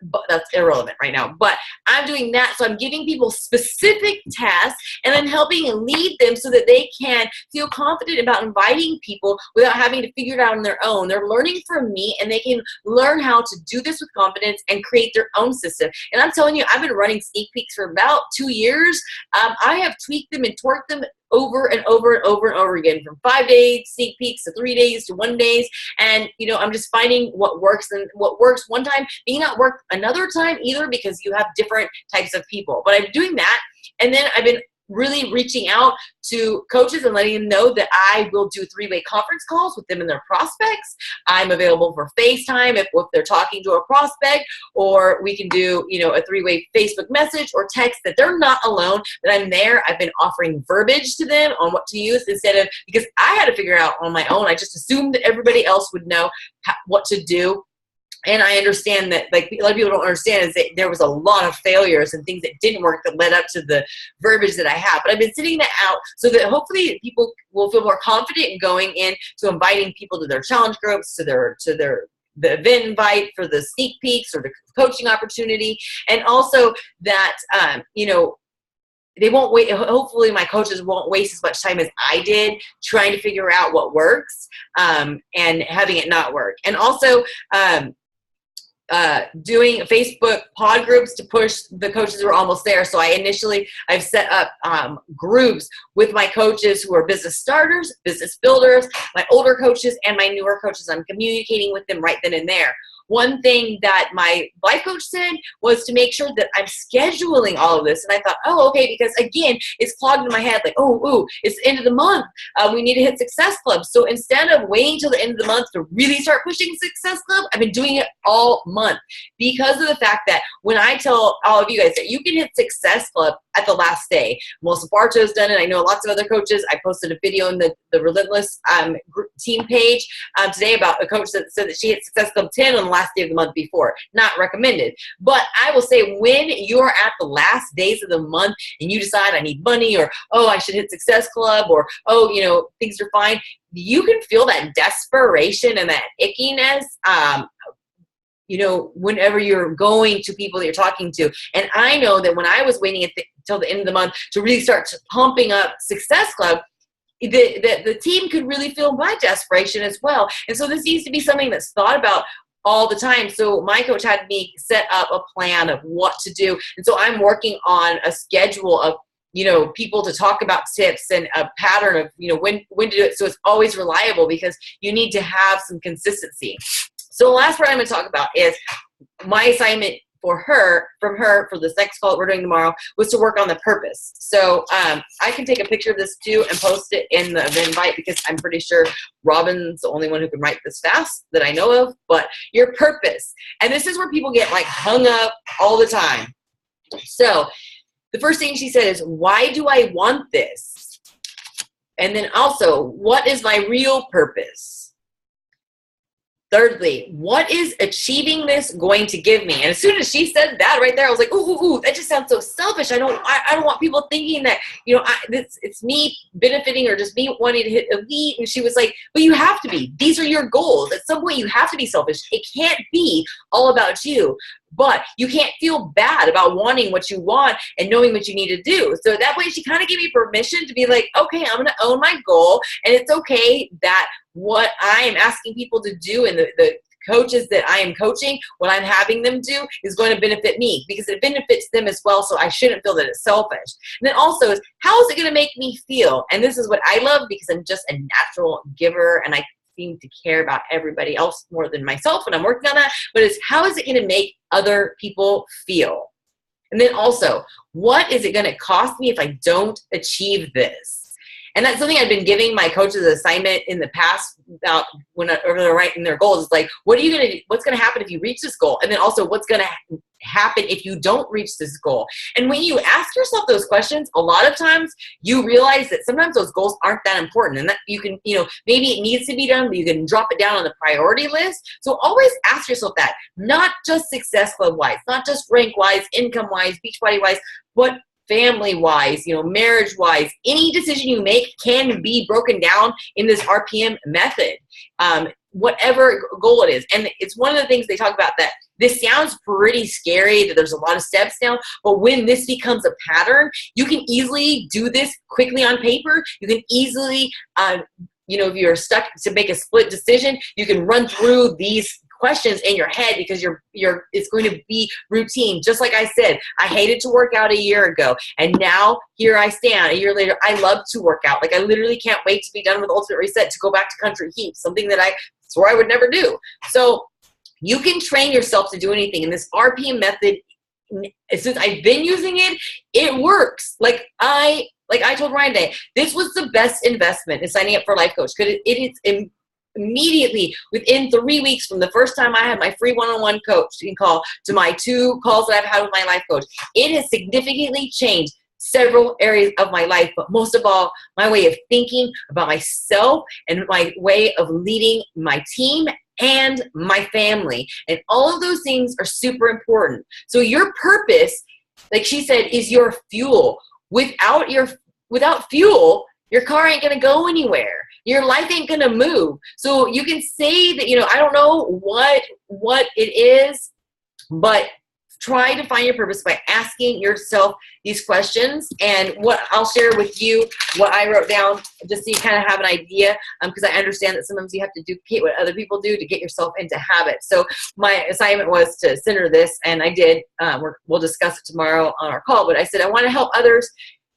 But that's irrelevant right now. But I'm doing that. So I'm giving people specific tasks and I'm helping lead them so that they can feel confident about inviting people without having to figure it out on their own. They're learning from me and they can learn how to do this with confidence and create their own system. And I'm telling you, I've been running sneak peeks for about 2 years. I have tweaked them and torqued them over and over and over and over again, from 5-day sneak peeks to 3 days to 1 days. And, you know, I'm just finding what works, and what works one time may not work another time either, because you have different types of people. But I'm doing that. And then I've been really reaching out to coaches and letting them know that I will do 3-way conference calls with them and their prospects. I'm available for FaceTime if they're talking to a prospect, or we can do, you know, a 3-way Facebook message or text, that they're not alone, that I'm there. I've been offering verbiage to them on what to use instead of, because I had to figure it out on my own. I just assumed that everybody else would know what to do. And I understand that, like, a lot of people don't understand is that there was a lot of failures and things that didn't work that led up to the verbiage that I have. But I've been sitting that out so that hopefully people will feel more confident in going in to inviting people to their challenge groups, to the event invite for the sneak peeks or the coaching opportunity. And also that, you know, they won't wait. Hopefully my coaches won't waste as much time as I did trying to figure out what works and having it not work. And also, doing Facebook pod groups to push the coaches who are almost there. So I've set up groups with my coaches who are business starters, business builders, my older coaches, and my newer coaches. I'm communicating with them right then and there. One thing that my life coach said was to make sure that I'm scheduling all of this. And I thought, oh, okay, because again, it's clogged in my head. Like, it's the end of the month. We need to hit Success Club. So instead of waiting till the end of the month to really start pushing Success Club, I've been doing it all month, because of the fact that when I tell all of you guys that you can hit Success Club at the last day. Melissa Bartow's done it. I know lots of other coaches. I posted a video in the Relentless team page today about a coach that said that she hit Success Club 10 on the last day of the month before. Not recommended. But I will say, when you're at the last days of the month and you decide I need money, or, I should hit Success Club, or, things are fine, you can feel that desperation and that ickiness whenever you're going to people that you're talking to. And I know that when I was waiting till the end of the month to really start pumping up Success Club, the team could really feel my desperation as well. And so this needs to be something that's thought about all the time. So my coach had me set up a plan of what to do. And so I'm working on a schedule of people to talk about tips, and a pattern of, when to do it. So it's always reliable, because you need to have some consistency. So the last part I'm going to talk about is my assignment from her for this next call that we're doing tomorrow, was to work on the purpose. So I can take a picture of this too and post it in the invite, because I'm pretty sure Robin's the only one who can write this fast that I know of. But your purpose. And this is where people get hung up all the time. So the first thing she said is, why do I want this? And then also, what is my real purpose? Thirdly, what is achieving this going to give me? And as soon as she said that right there, I was like, ooh, that just sounds so selfish. I don't want people thinking that, it's me benefiting or just me wanting to hit elite. And she was like, but you have to be. These are your goals. At some point, you have to be selfish. It can't be all about you. But you can't feel bad about wanting what you want and knowing what you need to do. So that way, she kind of gave me permission to be like, okay, I'm going to own my goal. And it's okay that what I am asking people to do, and the coaches that I am coaching, what I'm having them do, is going to benefit me, because it benefits them as well. So I shouldn't feel that it's selfish. And then also is, how is it going to make me feel? And this is what I love, because I'm just a natural giver, and I seem to care about everybody else more than myself, and I'm working on that. But it's, how is it going to make other people feel? And then also, what is it going to cost me if I don't achieve this? And that's something I've been giving my coaches assignment in the past about whenever they're writing their goals. It's like, what's going to happen if you reach this goal? And then also what's going to happen if you don't reach this goal? And when you ask yourself those questions, a lot of times you realize that sometimes those goals aren't that important, and that you can, maybe it needs to be done, but you can drop it down on the priority list. So always ask yourself that, not just success club wise, not just rank wise, income wise, Beachbody wise, but family wise, marriage wise. Any decision you make can be broken down in this R.P.M method, whatever goal it is. And it's one of the things they talk about, that this sounds pretty scary, that there's a lot of steps now, but when this becomes a pattern, you can easily do this quickly on paper. You can easily, if you're stuck to make a split decision, you can run through these questions in your head, because it's going to be routine. Just like I said, I hated to work out a year ago, and now here I stand a year later. I love to work out. Like, I literally can't wait to be done with Ultimate Reset, to go back to Country Heat, something that I swore I would never do. So you can train yourself to do anything. And this R.P.M method, since I've been using it, it works. Like I told Ryan today, this was the best investment in signing up for a life coach, because it is immediately, within 3 weeks from the first time I had my free one-on-one coaching call to my 2 calls that I've had with my life coach, it has significantly changed several areas of my life, but most of all, my way of thinking about myself and my way of leading my team and my family. And all of those things are super important. So your purpose, like she said, is your fuel. Without fuel, your car ain't going to go anywhere. Your life ain't going to move. So you can say that, I don't know what it is, but try to find your purpose by asking yourself these questions. And what I'll share with you, what I wrote down, just so you kind of have an idea, because I understand that sometimes you have to duplicate what other people do to get yourself into habits. So my assignment was to center this, and I did. We'll discuss it tomorrow on our call, but I said I want to help others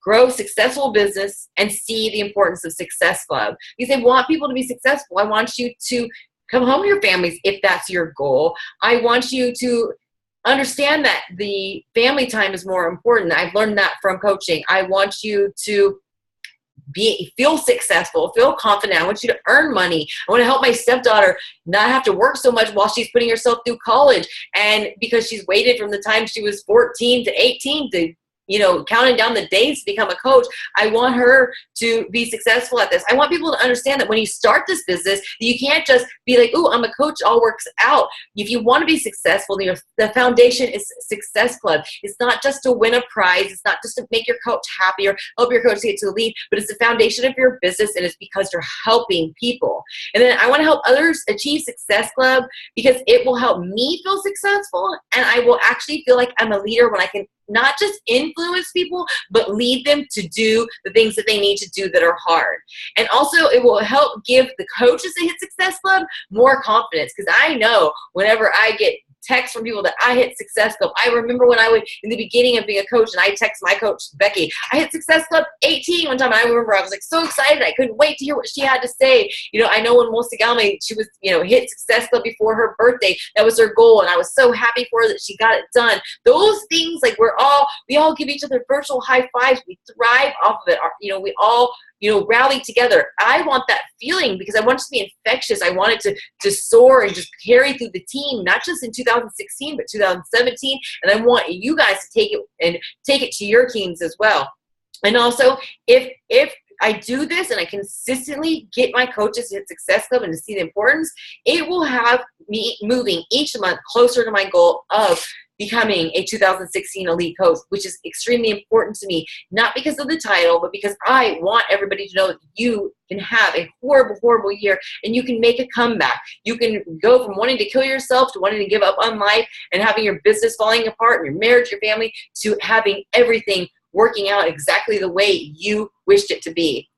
grow successful business and see the importance of Success Club. Because I want people to be successful. I want you to come home to your families if that's your goal. I want you to understand that the family time is more important. I've learned that from coaching. I want you to feel successful, feel confident. I want you to earn money. I want to help my stepdaughter not have to work so much while she's putting herself through college. And because she's waited from the time she was 14 to 18 to counting down the days to become a coach, I want her to be successful at this. I want people to understand that when you start this business, you can't just be like, "Ooh, I'm a coach, all works out." If you want to be successful, the foundation is Success Club. It's not just to win a prize. It's not just to make your coach happy or help your coach get to the lead, but it's the foundation of your business, and it's because you're helping people. And then I want to help others achieve Success Club, because it will help me feel successful, and I will actually feel like I'm a leader when I can not just influence people, but lead them to do the things that they need to do that are hard. And also, it will help give the coaches that hit Success Club more confidence, because I know whenever I get texts from people that I hit Success Club. I remember when I would, in the beginning of being a coach, and I text my coach, Becky, I hit Success Club 18 one time, and I remember I was like so excited. I couldn't wait to hear what she had to say. I know when Melissa Galmay, she was, hit Success Club before her birthday. That was her goal, and I was so happy for her that she got it done. Those things, like we all give each other virtual high fives. We thrive off of it. We all rally together. I want that feeling, because I want it to be infectious. I want it to soar and just carry through the team, not just in 2016, but 2017. And I want you guys to take it to your teams as well. And also, if I do this and I consistently get my coaches to hit Success Club and to see the importance, it will have me moving each month closer to my goal of becoming a 2016 elite coach, which is extremely important to me, not because of the title, but because I want everybody to know that you can have a horrible, horrible year and you can make a comeback. You can go from wanting to kill yourself to wanting to give up on life and having your business falling apart and your marriage, your family, to having everything working out exactly the way you wished it to be.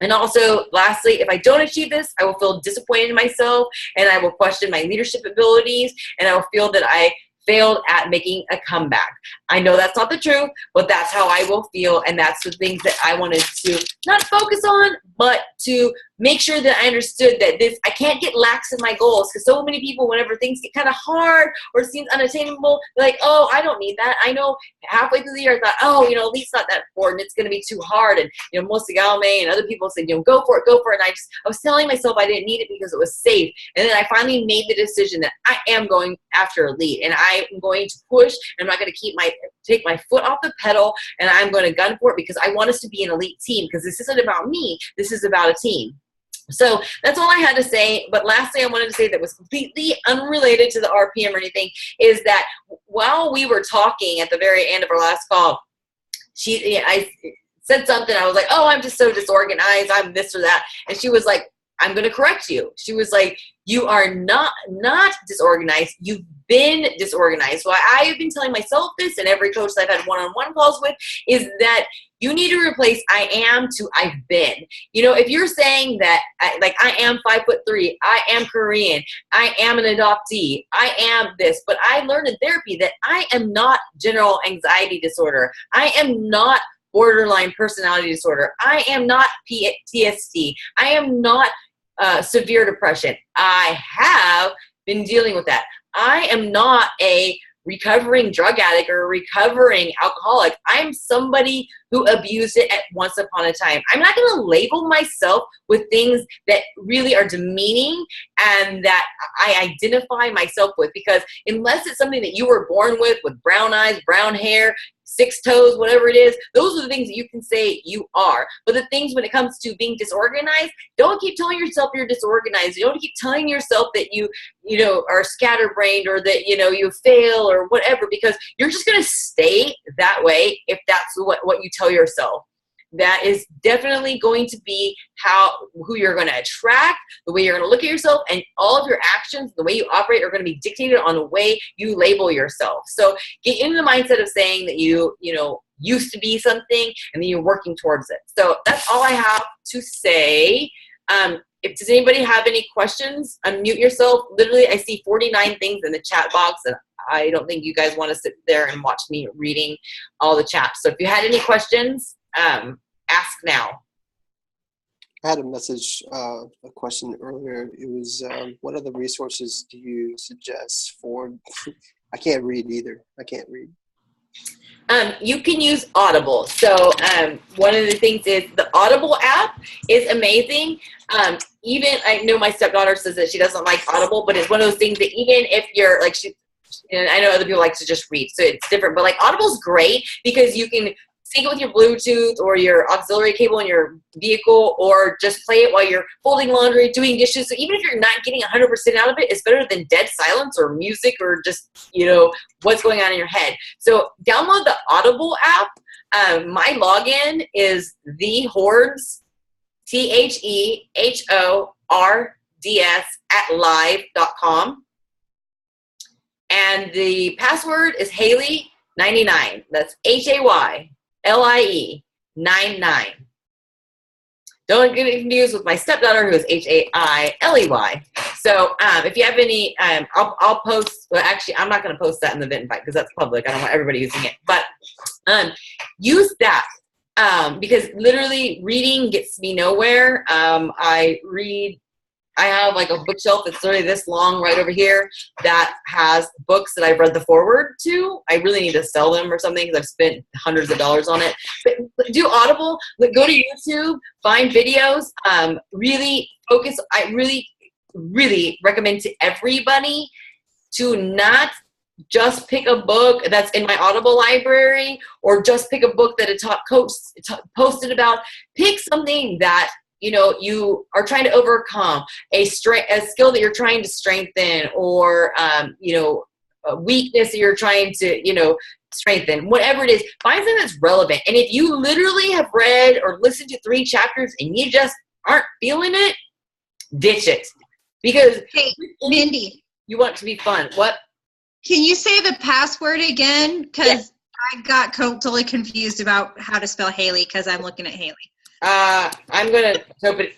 And also, lastly, if I don't achieve this, I will feel disappointed in myself, and I will question my leadership abilities, and I will feel that I failed at making a comeback. I know that's not the truth, but that's how I will feel, and that's the things that I wanted to not focus on, but to make sure that I understood that I can't get lax in my goals, because so many people, whenever things get kind of hard or it seems unattainable, they're like, oh, I don't need that. I know halfway through the year, I thought, oh, at least not that important. It's going to be too hard. And, Melissa Galme and other people said, go for it, go for it. And I was telling myself I didn't need it because it was safe. And then I finally made the decision that I am going after elite, and I am going to push, and I'm not going to take my foot off the pedal, and I'm going to gun for it, because I want us to be an elite team, because this isn't about me. This is about a team. So that's all I had to say. But last thing I wanted to say that was completely unrelated to the RPM or anything is that while we were talking at the very end of our last call, I said something. I was like, oh, I'm just so disorganized. I'm this or that. And she was like, I'm going to correct you. She was like, you are not disorganized. You've been disorganized. So I have been telling myself this, and every coach that I've had one-on-one calls with, is that you need to replace I am to I've been. If you're saying that, I am 5'3", I am Korean, I am an adoptee, I am this, but I learned in therapy that I am not general anxiety disorder. I am not borderline personality disorder. I am not PTSD. I am not severe depression. I have been dealing with that. I am not a recovering drug addict or a recovering alcoholic. I'm somebody who abused it at once upon a time. I'm not going to label myself with things that really are demeaning and that I identify myself with, because unless it's something that you were born with brown eyes, brown hair, 6 toes, whatever it is, those are the things that you can say you are. But the things when it comes to being disorganized, don't keep telling yourself you're disorganized. You don't keep telling yourself that you are scatterbrained, or that, you fail or whatever, because you're just going to stay that way if that's what you tell yourself. That is definitely going to be who you're going to attract, the way you're going to look at yourself, and all of your actions, the way you operate, are going to be dictated on the way you label yourself. So get into the mindset of saying that you used to be something, and then you're working towards it. So that's all I have to say. Does anybody have any questions? Unmute yourself. Literally, I see 49 things in the chat box, and I don't think you guys want to sit there and watch me reading all the chats. So if you had any questions, ask now. I had a question earlier. It was, what other resources do you suggest for, I can't read either. I can't read. You can use Audible. So one of the things is the Audible app is amazing. Even I know my stepdaughter says that she doesn't like Audible, but it's one of those things that even if you're like, and I know other people like to just read, so it's different, but like Audible's great because you can sync it with your Bluetooth or your auxiliary cable in your vehicle, or just play it while you're folding laundry, doing dishes. So even if you're not getting 100% out of it, it's better than dead silence or music or just, what's going on in your head. So download the Audible app. My login is thehords, THEHORDS@live.com. And the password is Haley99. That's HAYLIE 99. Don't get confused with my stepdaughter, who is HAILEY. So if you have any, I'll post. Well, actually, I'm not going to post that in the Eventbrite because that's public. I don't want everybody using it. But use that because literally reading gets me nowhere. I have like a bookshelf that's literally this long right over here that has books that I've read the foreword to. I really need to sell them or something because I've spent hundreds of dollars on it. But do Audible. Go to YouTube, find videos. Really focus. I really, really recommend to everybody to not just pick a book that's in my Audible library or just pick a book that a top coach posted about. Pick something that you are trying to overcome, a skill that you're trying to strengthen, or, a weakness that you're trying to, strengthen, whatever it is. Find something that's relevant. And if you literally have read or listened to 3 chapters and you just aren't feeling it, ditch it. Because hey, Mindy, you want it to be fun. What? Can you say the password again? Because yes. I got totally confused about how to spell Haley because I'm looking at Haley. I'm going to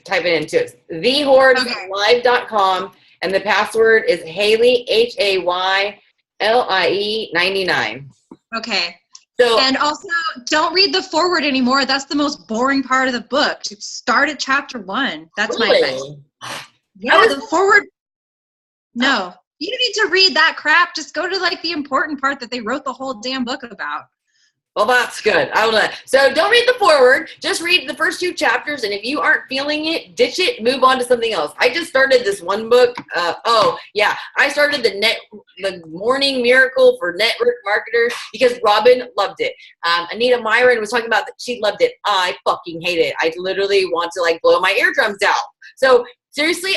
type it into it. thehordslive.com, and the password is Haley, HAYLIE 99. Okay. So, and also, don't read the foreword anymore. That's the most boring part of the book. Start at chapter 1. That's my advice. Yeah, the foreword. No, you don't need to read that crap. Just go to like the important part that they wrote the whole damn book about. Well, that's good. So don't read the foreword. Just read the first 2 chapters, and if you aren't feeling it, ditch it. Move on to something else. I just started this one book. I started the Morning Miracle for Network Marketers because Robin loved it. Anita Myron was talking about that she loved it. I fucking hate it. I literally want to like blow my eardrums out. So seriously,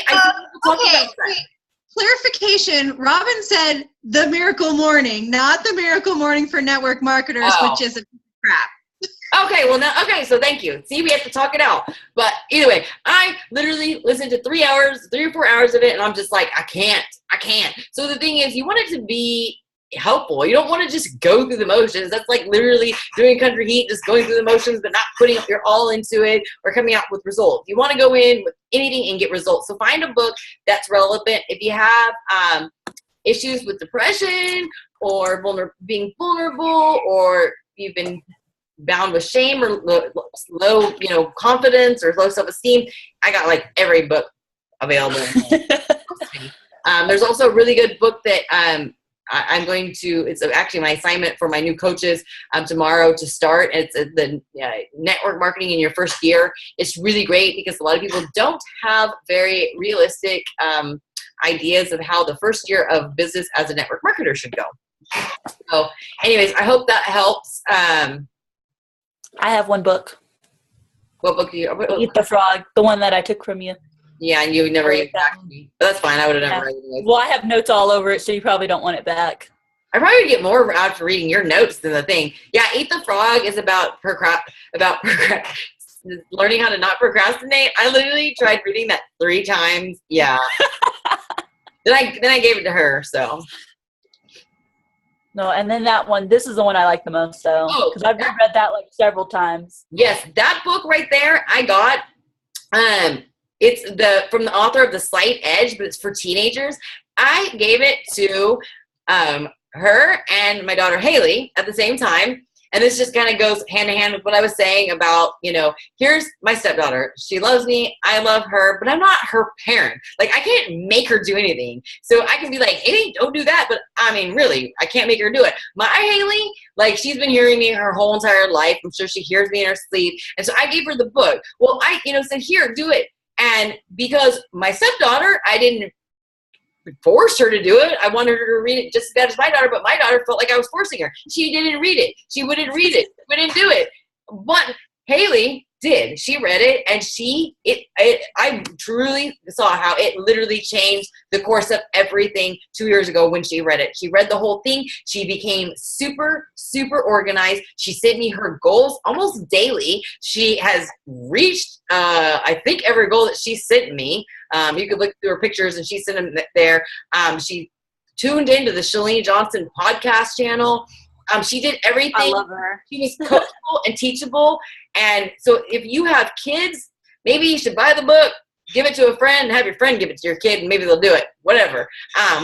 Wait. Clarification, Robin said the Miracle Morning, not the Miracle Morning for Network Marketers, which is a crap. Okay, so thank you. See, we have to talk it out. But either way, I literally listened to 3 or 4 hours of it, and I'm just like, I can't. So the thing is, you want it to be helpful. You don't want to just go through the motions. That's like literally doing country heat, just going through the motions, but not putting your all into it or coming out with results. You want to go in with anything and get results. So find a book that's relevant. If you have issues with depression or being vulnerable, or you've been bound with shame or low, confidence or low self-esteem, I got like every book available. There's also a really good book that it's actually my assignment for my new coaches tomorrow to start. It's the network marketing in your first year. It's really great because a lot of people don't have very realistic ideas of how the first year of business as a network marketer should go. So anyways, I hope that helps. I have one book. What book do you? Eat the Frog, the one that I took from you. Yeah, and you would never even back me. But that's fine. I would have never read it. Well, I have notes all over it, so you probably don't want it back. I probably would get more out for reading your notes than the thing. Yeah, Eat the Frog is about learning how to not procrastinate. I literally tried reading that 3 times. Yeah. then I gave it to her. So. No, and then that one. This is the one I like the most, though, because I've read that like several times. Yes, that book right there, I got. It's from the author of The Slight Edge, but it's for teenagers. I gave it to her and my daughter Haley at the same time. And this just kind of goes hand in hand with what I was saying about, here's my stepdaughter. She loves me. I love her, but I'm not her parent. Like, I can't make her do anything. So I can be like, Haley, don't do that. But I mean, really, I can't make her do it. My Haley, like, she's been hearing me her whole entire life. I'm sure she hears me in her sleep. And so I gave her the book. Well, I, said, here, do it. And because my stepdaughter, I didn't force her to do it. I wanted her to read it just as bad as my daughter, but my daughter felt like I was forcing her. She didn't read it. She wouldn't read it. Wouldn't do it. But Haley did. She read it, and I truly saw how it literally changed the course of everything 2 years ago when she read it. She read the whole thing. She became super, super organized. She sent me her goals almost daily. She has reached, I think, every goal that she sent me. You could look through her pictures, and she sent them there. She tuned into the Shalene Johnson podcast channel. She did everything. I love her. She was coachable and teachable. And so if you have kids, maybe you should buy the book, give it to a friend, and have your friend give it to your kid, and maybe they'll do it, whatever.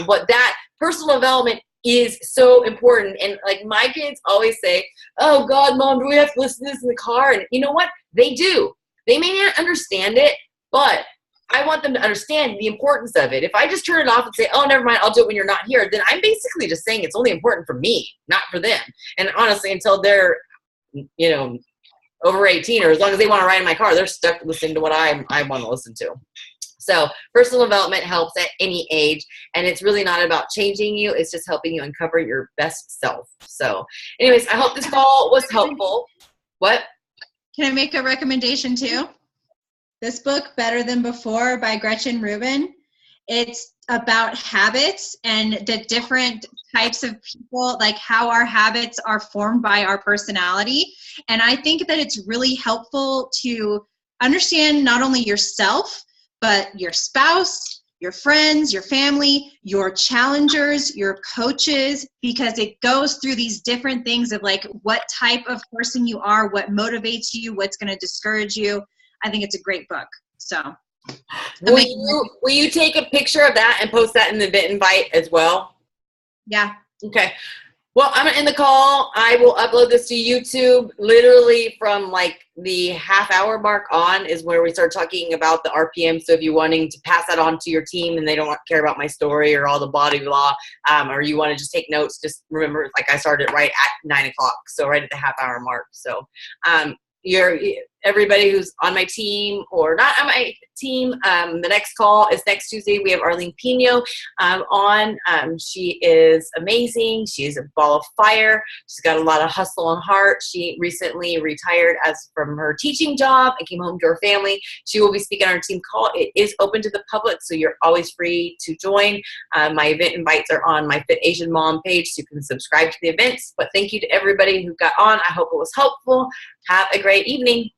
But that personal development is so important. And like my kids always say, oh God, Mom, do we have to listen to this in the car? And you know what? They do. They may not understand it, but I want them to understand the importance of it. If I just turn it off and say, oh, never mind, I'll do it when you're not here, then I'm basically just saying it's only important for me, not for them. And honestly, until they're, over 18, or as long as they want to ride in my car, they're stuck listening to what I want to listen to. So personal development helps at any age, and it's really not about changing you. It's just helping you uncover your best self. So anyways, I hope this call was helpful. What? Can I make a recommendation too? This book, Better Than Before by Gretchen Rubin. It's about habits and the different types of people, like how our habits are formed by our personality. And I think that it's really helpful to understand not only yourself, but your spouse, your friends, your family, your challengers, your coaches, because it goes through these different things of like what type of person you are, what motivates you, what's going to discourage you. I think it's a great book. So will you take a picture of that and post that in the event invite as well? Yeah. Okay. Well, I'm gonna end the call. I will upload this to YouTube. Literally from like the half-hour mark on is where we start talking about the RPM. So if you're wanting to pass that on to your team and they don't care about my story or all the body blah, or you want to just take notes, just remember, like I started right at 9 o'clock, so right at the half-hour mark. So everybody who's on my team or not on my team, the next call is next Tuesday. We have Arlene Pino on. She is amazing. She's a ball of fire. She's got a lot of hustle and heart. She recently retired from her teaching job and came home to her family. She will be speaking on our team call. It is open to the public, so you're always free to join. My event invites are on my Fit Asian Mom page, so you can subscribe to the events. But thank you to everybody who got on. I hope it was helpful. Have a great evening.